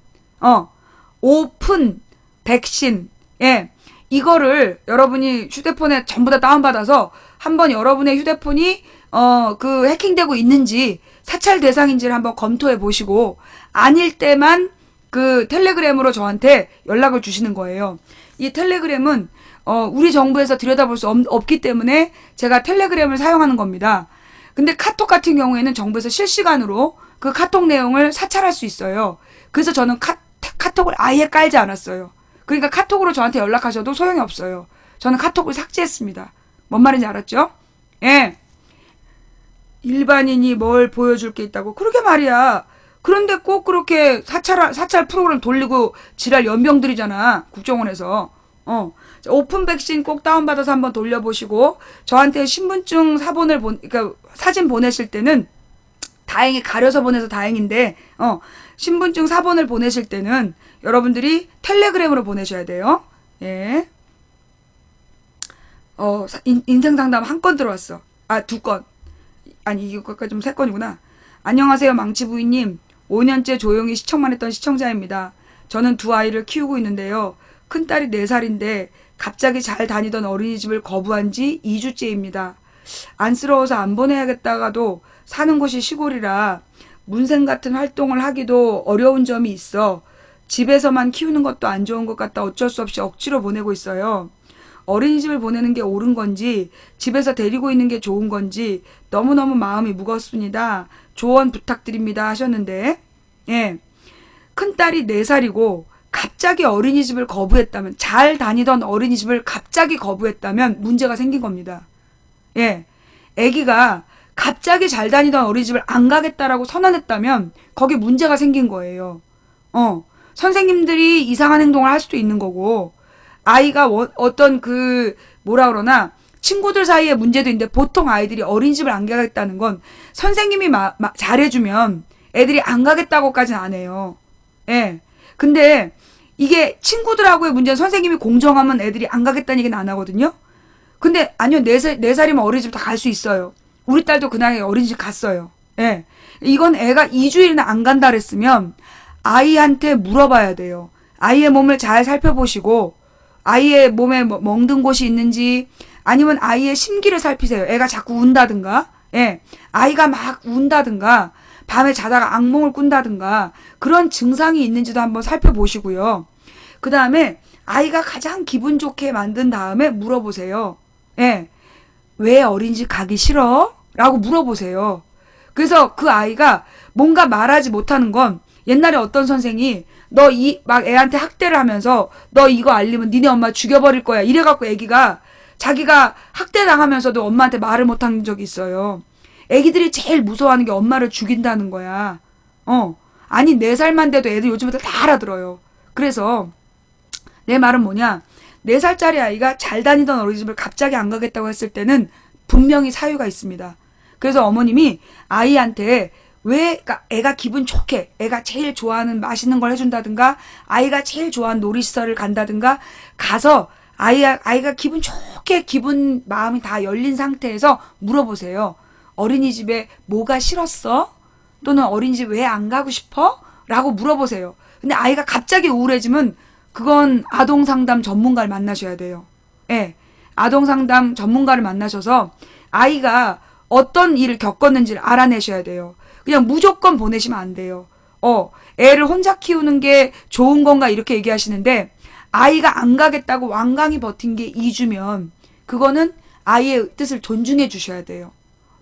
오픈 백신. 예. 이거를 여러분이 휴대폰에 전부 다 다운받아서 한번 여러분의 휴대폰이 그 해킹되고 있는지 사찰 대상인지를 한번 검토해 보시고 아닐 때만 그 텔레그램으로 저한테 연락을 주시는 거예요. 이 텔레그램은 우리 정부에서 들여다볼 수 없기 때문에 제가 텔레그램을 사용하는 겁니다. 근데 카톡 같은 경우에는 정부에서 실시간으로 그 카톡 내용을 사찰할 수 있어요. 그래서 저는 카톡을 아예 깔지 않았어요. 그러니까 카톡으로 저한테 연락하셔도 소용이 없어요. 저는 카톡을 삭제했습니다. 뭔 말인지 알았죠? 예. 일반인이 뭘 보여줄 게 있다고. 그러게 말이야. 그런데 꼭 그렇게 사찰 프로그램 돌리고 지랄 연병들이잖아. 국정원에서. 오픈 백신 꼭 다운받아서 한번 돌려보시고, 저한테 신분증 사본을 그러니까 사진 보내실 때는, 다행히 가려서 보내서 다행인데, 신분증 사본을 보내실 때는 여러분들이 텔레그램으로 보내셔야 돼요. 예. 인생 상담 한 건 들어왔어. 아, 2건. 아니, 이거까지 좀 3건이구나. 안녕하세요, 망치부인님. 5년째 조용히 시청만 했던 시청자입니다. 저는 2 아이를 키우고 있는데요. 큰딸이 4살인데 갑자기 잘 다니던 어린이집을 거부한 지 2주째입니다. 안쓰러워서 안 보내야겠다가도 사는 곳이 시골이라 문생 같은 활동을 하기도 어려운 점이 있어 집에서만 키우는 것도 안 좋은 것 같다 어쩔 수 없이 억지로 보내고 있어요. 어린이집을 보내는 게 옳은 건지 집에서 데리고 있는 게 좋은 건지 너무너무 마음이 무겁습니다. 조언 부탁드립니다 하셨는데, 예, 큰딸이 4살이고 갑자기 어린이집을 거부했다면, 잘 다니던 어린이집을 갑자기 거부했다면 문제가 생긴 겁니다. 예, 아기가 갑자기 잘 다니던 어린이집을 안 가겠다라고 선언했다면 거기 문제가 생긴 거예요. 선생님들이 이상한 행동을 할 수도 있는 거고, 아이가 어떤 뭐라 그러나, 친구들 사이에 문제도 있는데 보통 아이들이 어린이집을 안 가겠다는 건 선생님이 잘해주면 애들이 안 가겠다고까지는 안 해요. 예. 근데 이게 친구들하고의 문제는 선생님이 공정하면 애들이 안 가겠다는 얘기는 안 하거든요. 근데 아니요, 4살이면 어린이집 다 갈 수 있어요. 우리 딸도 그날 어린이집 갔어요. 예. 이건 애가 2주일이나 안 간다 그랬으면 아이한테 물어봐야 돼요. 아이의 몸을 잘 살펴보시고 아이의 몸에 멍든 곳이 있는지 아니면 아이의 심기를 살피세요. 애가 자꾸 운다든가, 예, 아이가 막 운다든가 밤에 자다가 악몽을 꾼다든가 그런 증상이 있는지도 한번 살펴보시고요. 그 다음에 아이가 가장 기분 좋게 만든 다음에 물어보세요. 예, 왜 어린이집 가기 싫어? 라고 물어보세요. 그래서 그 아이가 뭔가 말하지 못하는 건 옛날에 어떤 선생이 막 애한테 학대를 하면서 너 이거 알리면 니네 엄마 죽여버릴 거야. 이래갖고 애기가 자기가 학대당하면서도 엄마한테 말을 못한 적이 있어요. 애기들이 제일 무서워하는 게 엄마를 죽인다는 거야. 아니 4살만 돼도 애들 요즘 애들 다 알아들어요. 그래서 내 말은 뭐냐. 4살짜리 아이가 잘 다니던 어린이집을 갑자기 안 가겠다고 했을 때는 분명히 사유가 있습니다. 그래서 어머님이 아이한테 그러니까 애가 기분 좋게, 애가 제일 좋아하는 맛있는 걸 해준다든가, 아이가 제일 좋아하는 놀이시설을 간다든가, 가서 아이가 기분 좋게 마음이 다 열린 상태에서 물어보세요. 어린이집에 뭐가 싫었어? 또는 어린이집 왜 안 가고 싶어? 라고 물어보세요. 근데 아이가 갑자기 우울해지면 그건 아동상담 전문가를 만나셔야 돼요. 예. 아동상담 전문가를 만나셔서 아이가 어떤 일을 겪었는지를 알아내셔야 돼요. 그냥 무조건 보내시면 안 돼요. 애를 혼자 키우는 게 좋은 건가 이렇게 얘기하시는데 아이가 안 가겠다고 완강히 버틴 게 2주면 그거는 아이의 뜻을 존중해 주셔야 돼요.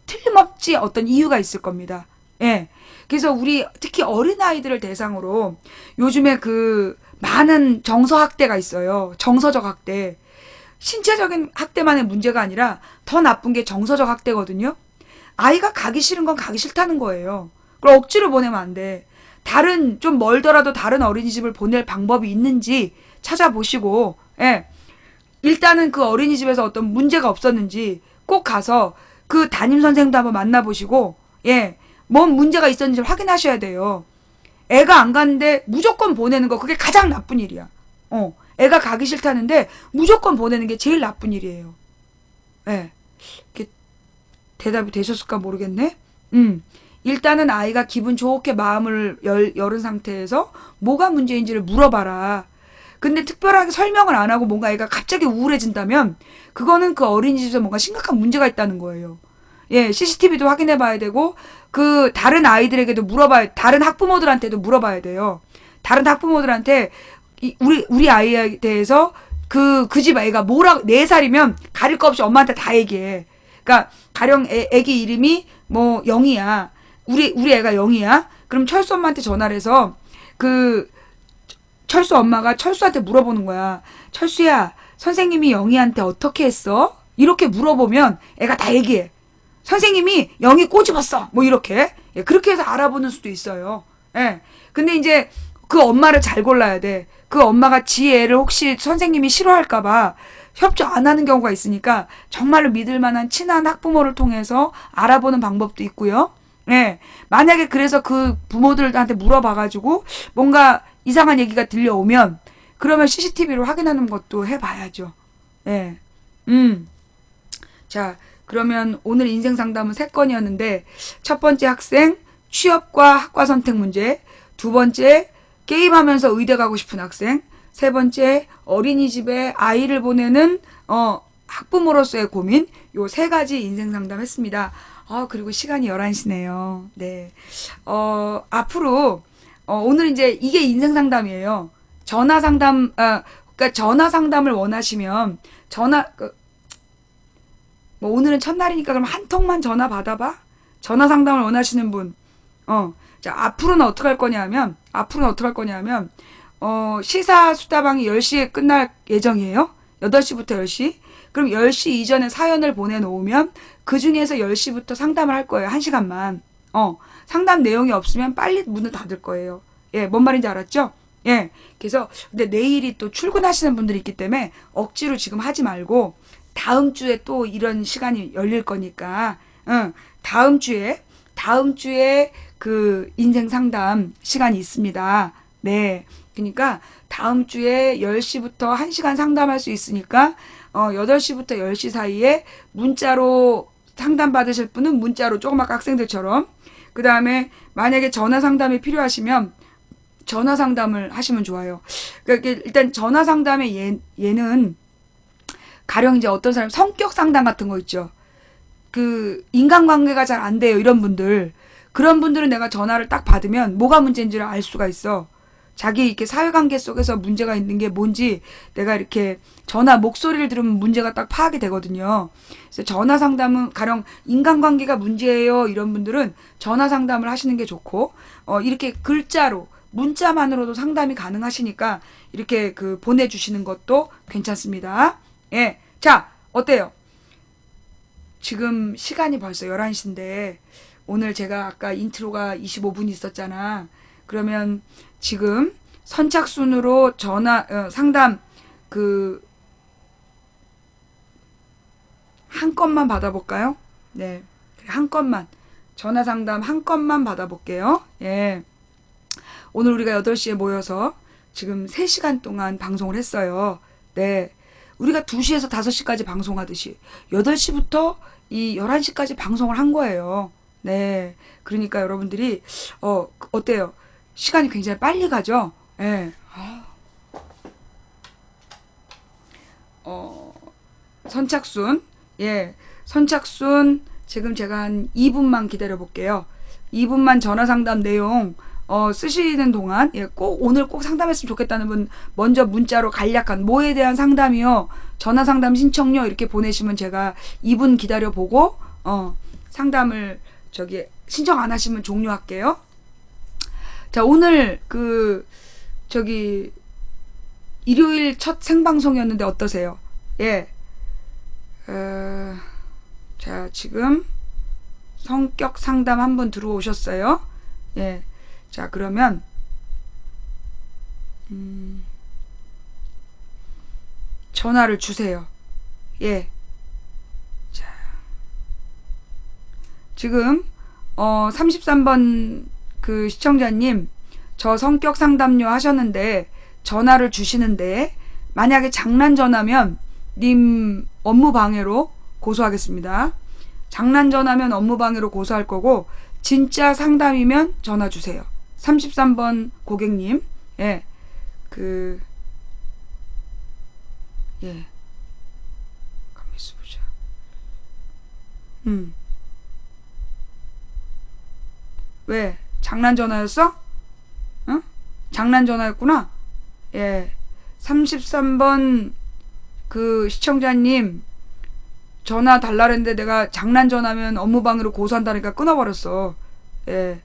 틀림없이 어떤 이유가 있을 겁니다. 예. 그래서 우리 특히 어린아이들을 대상으로 요즘에 많은 정서학대가 있어요. 정서적 학대. 신체적인 학대만의 문제가 아니라 더 나쁜 게 정서적 학대거든요. 아이가 가기 싫은 건 가기 싫다는 거예요. 그걸 억지로 보내면 안 돼. 다른 좀 멀더라도 다른 어린이집을 보낼 방법이 있는지 찾아보시고, 예. 일단은 그 어린이집에서 어떤 문제가 없었는지 꼭 가서 그 담임 선생도 한번 만나보시고, 예. 뭔 문제가 있었는지 확인하셔야 돼요. 애가 안 가는데 무조건 보내는 거, 그게 가장 나쁜 일이야. 애가 가기 싫다는데 무조건 보내는 게 제일 나쁜 일이에요. 예. 이렇게 대답이 되셨을까 모르겠네? 일단은 아이가 기분 좋게 마음을 열은 상태에서 뭐가 문제인지를 물어봐라. 근데 특별하게 설명을 안 하고 뭔가 애가 갑자기 우울해진다면 그거는 그 어린이집에서 뭔가 심각한 문제가 있다는 거예요. 예, CCTV도 확인해 봐야 되고 그 다른 아이들에게도 다른 학부모들한테도 물어봐야 돼요. 다른 학부모들한테 우리 아이에 대해서 그 집 애가 뭐라고 4살이면 가릴 거 없이 엄마한테 다 얘기해. 그러니까 가령 애기 이름이 뭐 영희야. 우리 애가 영희야. 그럼 철수 엄마한테 전화를 해서 그 철수 엄마가 철수한테 물어보는 거야. 철수야, 선생님이 영희한테 어떻게 했어? 이렇게 물어보면 애가 다 얘기해. 선생님이 영희 꼬집었어. 뭐 이렇게. 예, 그렇게 해서 알아보는 수도 있어요. 예. 근데 이제 그 엄마를 잘 골라야 돼. 그 엄마가 지 애를 혹시 선생님이 싫어할까봐 협조 안 하는 경우가 있으니까 정말로 믿을 만한 친한 학부모를 통해서 알아보는 방법도 있고요. 예. 만약에 그래서 그 부모들한테 물어봐가지고 뭔가 이상한 얘기가 들려오면 그러면 CCTV로 확인하는 것도 해봐야죠. 예. 자, 그러면 오늘 인생 상담은 3건이었는데 첫 번째 학생 취업과 학과 선택 문제, 두 번째 게임하면서 의대 가고 싶은 학생, 세 번째 어린이집에 아이를 보내는 학부모로서의 고민, 요 3가지 인생 상담 했습니다. 그리고 시간이 11시네요. 네. 앞으로 오늘 이제 이게 인생 상담이에요. 전화 상담, 그러니까 전화 상담을 원하시면 뭐 오늘은 첫날이니까 그럼 한 통만 전화 받아봐. 전화 상담을 원하시는 분. 자, 앞으로는 어떻게 할 거냐면 시사 수다방이 10시에 끝날 예정이에요. 8시부터 10시. 그럼 10시 이전에 사연을 보내놓으면 그 중에서 10시부터 상담을 할 거예요. 1시간만. 상담 내용이 없으면 빨리 문을 닫을 거예요. 예, 뭔 말인지 알았죠? 예. 그래서 근데 내일이 또 출근하시는 분들이 있기 때문에 억지로 지금 하지 말고 다음 주에 또 이런 시간이 열릴 거니까 다음 주에 그 인생 상담 시간이 있습니다. 네. 그러니까 다음 주에 10시부터 1시간 상담할 수 있으니까 8시부터 10시 사이에 문자로 상담 받으실 분은 문자로 조금 아까 학생들처럼, 그 다음에 만약에 전화 상담이 필요하시면 전화 상담을 하시면 좋아요. 그러니까 일단 전화 상담의 얘는 가령 이제 어떤 사람 성격 상담 같은 거 있죠. 그 인간관계가 잘 안 돼요. 이런 분들. 그런 분들은 내가 전화를 딱 받으면 뭐가 문제인지를 알 수가 있어. 자기 이렇게 사회관계 속에서 문제가 있는 게 뭔지 내가 이렇게 전화 목소리를 들으면 문제가 딱 파악이 되거든요. 그래서 전화 상담은 가령 인간관계가 문제예요. 이런 분들은 전화 상담을 하시는 게 좋고, 이렇게 글자로 문자만으로도 상담이 가능하시니까 이렇게 그 보내주시는 것도 괜찮습니다. 예. 자, 어때요? 지금 시간이 벌써 11시인데 오늘 제가 아까 인트로가 25분 있었잖아. 그러면 지금 선착순으로 상담 한 건만 받아볼까요? 네. 한 건만. 전화 상담 한 건만 받아볼게요. 예. 오늘 우리가 8시에 모여서 지금 3시간 동안 방송을 했어요. 네. 우리가 2시에서 5시까지 방송하듯이 8시부터 이 11시까지 방송을 한 거예요. 네. 그러니까 여러분들이, 어때요? 시간이 굉장히 빨리 가죠? 예. 선착순. 예. 선착순. 지금 제가 한 2분만 기다려 볼게요. 2분만 전화 상담 내용, 쓰시는 동안, 예, 오늘 꼭 상담했으면 좋겠다는 분, 먼저 문자로 간략한, 뭐에 대한 상담이요, 전화 상담 신청요, 이렇게 보내시면 제가 2분 기다려 보고, 상담을, 신청 안 하시면 종료할게요. 자, 오늘, 일요일 첫 생방송이었는데 어떠세요? 예. 자, 지금, 성격 상담 한 분 들어오셨어요. 예. 자, 그러면 전화를 주세요. 예. 자, 지금 33번 그 시청자님, 저 성격 상담료 하셨는데 전화를 주시는데 만약에 장난 전화면 님 업무 방해로 고소하겠습니다. 장난 전화면 업무 방해로 고소할 거고, 진짜 상담이면 전화 주세요. 33번 고객님. 예. 예. 가만히 있어보자. 왜? 장난 전화였어? 응? 장난 전화였구나? 예. 33번 그 시청자님, 전화 달라는데 내가 장난 전화면 업무 방해로 고소한다니까 끊어버렸어. 예.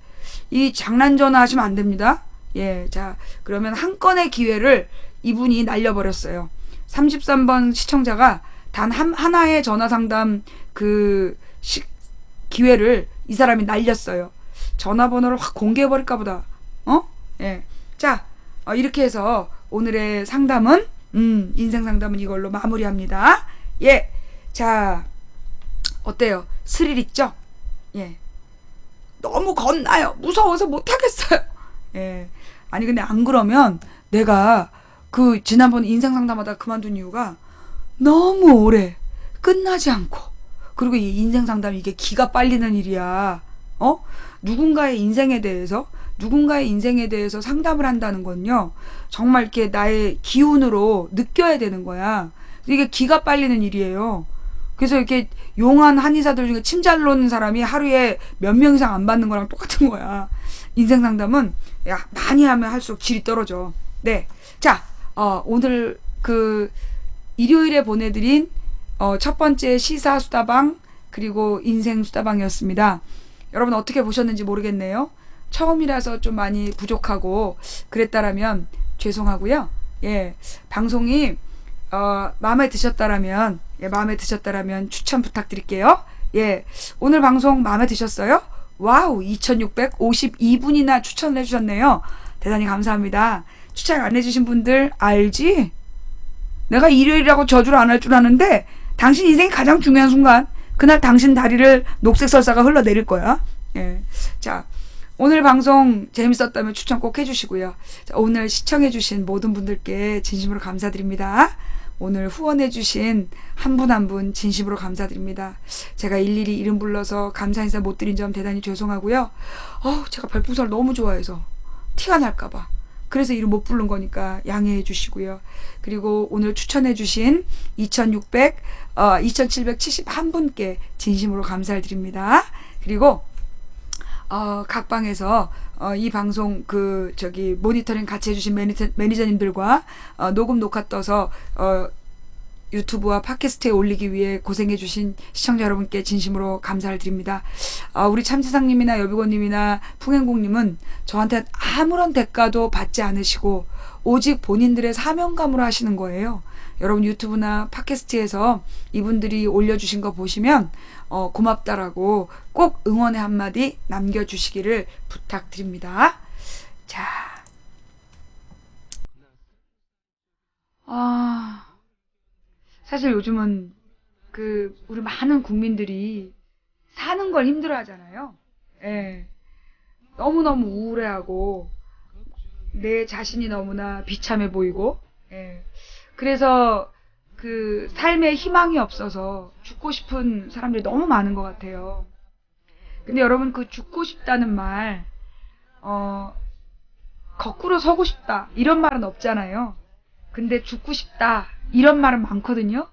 이 장난 전화 하시면 안 됩니다. 예. 자, 그러면 한 건의 기회를 이분이 날려버렸어요. 33번 시청자가 단 하나의 전화 상담 기회를 이 사람이 날렸어요. 전화번호를 확 공개해버릴까 보다. 예. 자, 이렇게 해서 오늘의 상담은, 인생 상담은 이걸로 마무리합니다. 예. 자, 어때요? 스릴 있죠? 예. 너무 겁나요. 무서워서 못하겠어요. 예. 아니, 근데 안 그러면 내가 지난번 인생 상담하다 그만둔 이유가 너무 오래 끝나지 않고, 그리고 이 인생 상담 이게 기가 빨리는 일이야. 누군가의 인생에 대해서 상담을 한다는 건요, 정말 이렇게 나의 기운으로 느껴야 되는 거야. 이게 기가 빨리는 일이에요. 그래서 이렇게 용한 한의사들 중에 침 잘 놓는 사람이 하루에 몇 명 이상 안 받는 거랑 똑같은 거야. 인생 상담은 많이 하면 할수록 질이 떨어져. 네. 자, 오늘 일요일에 보내드린 첫 번째 시사 수다방 그리고 인생 수다방이었습니다. 여러분 어떻게 보셨는지 모르겠네요. 처음이라서 좀 많이 부족하고 그랬다라면 죄송하고요. 예, 방송이 마음에 드셨다라면 추천 부탁드릴게요. 예, 오늘 방송 마음에 드셨어요? 와우, 2652분이나 추천을 해주셨네요. 대단히 감사합니다. 추천 안 해주신 분들 알지? 내가 일요일이라고 저주를 안 할 줄 아는데 당신 인생이 가장 중요한 순간, 그날 당신 다리를 녹색 설사가 흘러내릴 거야. 예. 자, 오늘 방송 재밌었다면 추천 꼭 해주시고요. 자, 오늘 시청해주신 모든 분들께 진심으로 감사드립니다. 오늘 후원해주신 한 분 한 분 진심으로 감사드립니다. 제가 일일이 이름 불러서 감사 인사 못 드린 점 대단히 죄송하고요. 제가 별풍선을 너무 좋아해서 티가 날까봐, 그래서 이름 못 부른 거니까 양해해 주시고요. 그리고 오늘 추천해주신 2771분께 진심으로 감사를 드립니다. 그리고 각 방에서 이 방송 모니터링 같이 해주신 매니저님들과 녹음 녹화 떠서 유튜브와 팟캐스트에 올리기 위해 고생해주신 시청자 여러분께 진심으로 감사를 드립니다. 우리 참지상님이나 여비고님이나 풍행공님은 저한테 아무런 대가도 받지 않으시고 오직 본인들의 사명감으로 하시는 거예요. 여러분 유튜브나 팟캐스트에서 이분들이 올려주신 거 보시면 고맙다라고 꼭 응원의 한마디 남겨주시기를 부탁드립니다. 자, 사실 요즘은 우리 많은 국민들이 사는 걸 힘들어 하잖아요. 예. 너무너무 우울해하고 내 자신이 너무나 비참해 보이고, 예. 그래서 삶에 희망이 없어서 죽고 싶은 사람들이 너무 많은 것 같아요. 근데 여러분, 죽고 싶다는 말, 거꾸로 서고 싶다 이런 말은 없잖아요. 근데 죽고 싶다 이런 말은 많거든요.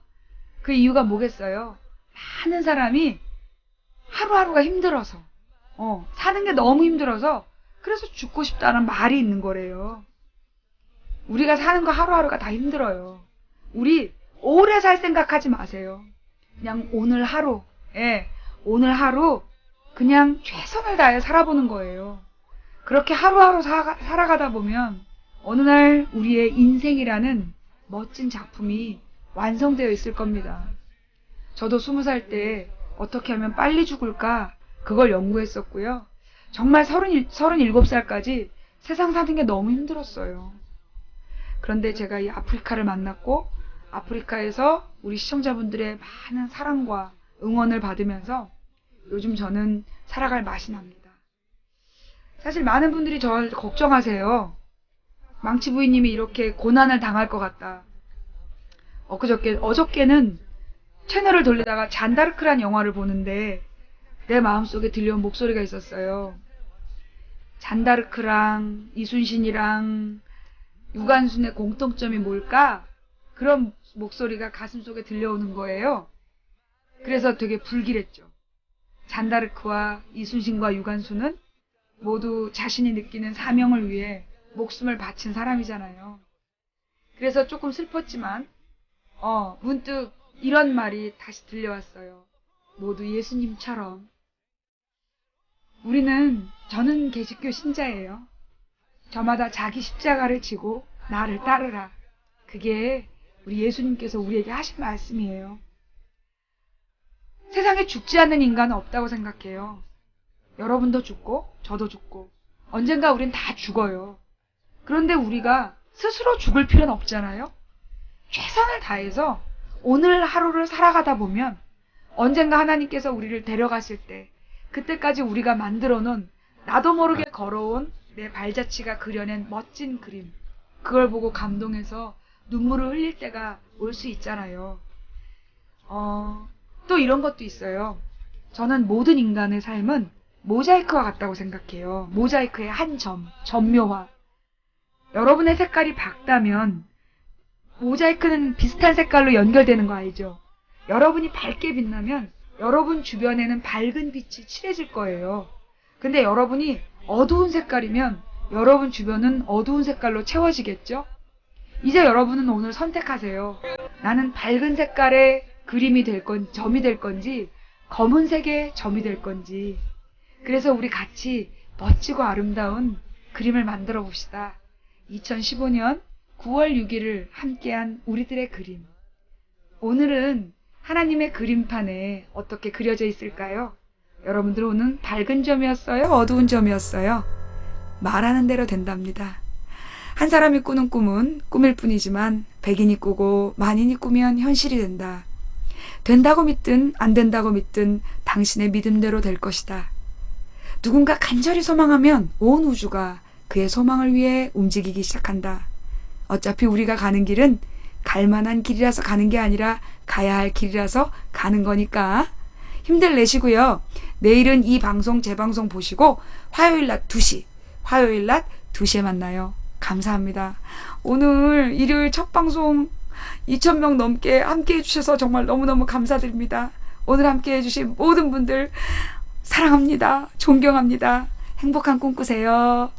그 이유가 뭐겠어요? 많은 사람이 하루하루가 힘들어서, 사는 게 너무 힘들어서 그래서 죽고 싶다는 말이 있는 거래요. 우리가 사는 거 하루하루가 다 힘들어요. 우리 오래 살 생각하지 마세요. 그냥 오늘 하루, 오늘 하루 그냥 최선을 다해 살아보는 거예요. 그렇게 하루하루 살아가다 보면 어느 날 우리의 인생이라는 멋진 작품이 완성되어 있을 겁니다. 저도 20살 때 어떻게 하면 빨리 죽을까 그걸 연구했었고요. 정말 37살까지 세상 사는 게 너무 힘들었어요. 그런데 제가 이 아프리카를 만났고 아프리카에서 우리 시청자분들의 많은 사랑과 응원을 받으면서 요즘 저는 살아갈 맛이 납니다. 사실 많은 분들이 저를 걱정하세요. 망치 부인님이 이렇게 고난을 당할 것 같다. 어저께는 채널을 돌리다가 잔다르크란 영화를 보는데 내 마음속에 들려온 목소리가 있었어요. 잔다르크랑 이순신이랑 유관순의 공통점이 뭘까? 그런 목소리가 가슴속에 들려오는 거예요. 그래서 되게 불길했죠. 잔다르크와 이순신과 유관순은 모두 자신이 느끼는 사명을 위해 목숨을 바친 사람이잖아요. 그래서 조금 슬펐지만 문득 이런 말이 다시 들려왔어요. 모두 예수님처럼. 저는 개신교 신자예요. 저마다 자기 십자가를 지고 나를 따르라. 그게 우리 예수님께서 우리에게 하신 말씀이에요. 세상에 죽지 않는 인간은 없다고 생각해요. 여러분도 죽고 저도 죽고 언젠가 우린 다 죽어요. 그런데 우리가 스스로 죽을 필요는 없잖아요. 최선을 다해서 오늘 하루를 살아가다 보면 언젠가 하나님께서 우리를 데려가실 때 그때까지 우리가 만들어 놓은 나도 모르게 걸어온 내 발자취가 그려낸 멋진 그림, 그걸 보고 감동해서 눈물을 흘릴 때가 올 수 있잖아요. 또 이런 것도 있어요. 저는 모든 인간의 삶은 모자이크와 같다고 생각해요. 모자이크의 한 점, 점묘화. 여러분의 색깔이 밝다면 모자이크는 비슷한 색깔로 연결되는 거 알죠? 여러분이 밝게 빛나면 여러분 주변에는 밝은 빛이 칠해질 거예요. 근데 여러분이 어두운 색깔이면 여러분 주변은 어두운 색깔로 채워지겠죠? 이제 여러분은 오늘 선택하세요. 나는 밝은 색깔의 그림이 될 건지, 점이 될 건지, 검은색의 점이 될 건지. 그래서 우리 같이 멋지고 아름다운 그림을 만들어 봅시다. 2015년 9월 6일을 함께한 우리들의 그림. 오늘은 하나님의 그림판에 어떻게 그려져 있을까요? 여러분들 오늘 밝은 점이었어요? 어두운 점이었어요? 말하는 대로 된답니다. 한 사람이 꾸는 꿈은 꿈일 뿐이지만 백인이 꾸고 만인이 꾸면 현실이 된다. 된다고 믿든 안 된다고 믿든 당신의 믿음대로 될 것이다. 누군가 간절히 소망하면 온 우주가 그의 소망을 위해 움직이기 시작한다. 어차피 우리가 가는 길은 갈 만한 길이라서 가는 게 아니라 가야 할 길이라서 가는 거니까 힘들 내시고요. 내일은 이 방송 재방송 보시고 화요일 낮 2시에 만나요. 감사합니다. 오늘 일요일 첫 방송 2,000명 넘게 함께 해주셔서 정말 너무너무 감사드립니다. 오늘 함께 해주신 모든 분들 사랑합니다. 존경합니다. 행복한 꿈 꾸세요.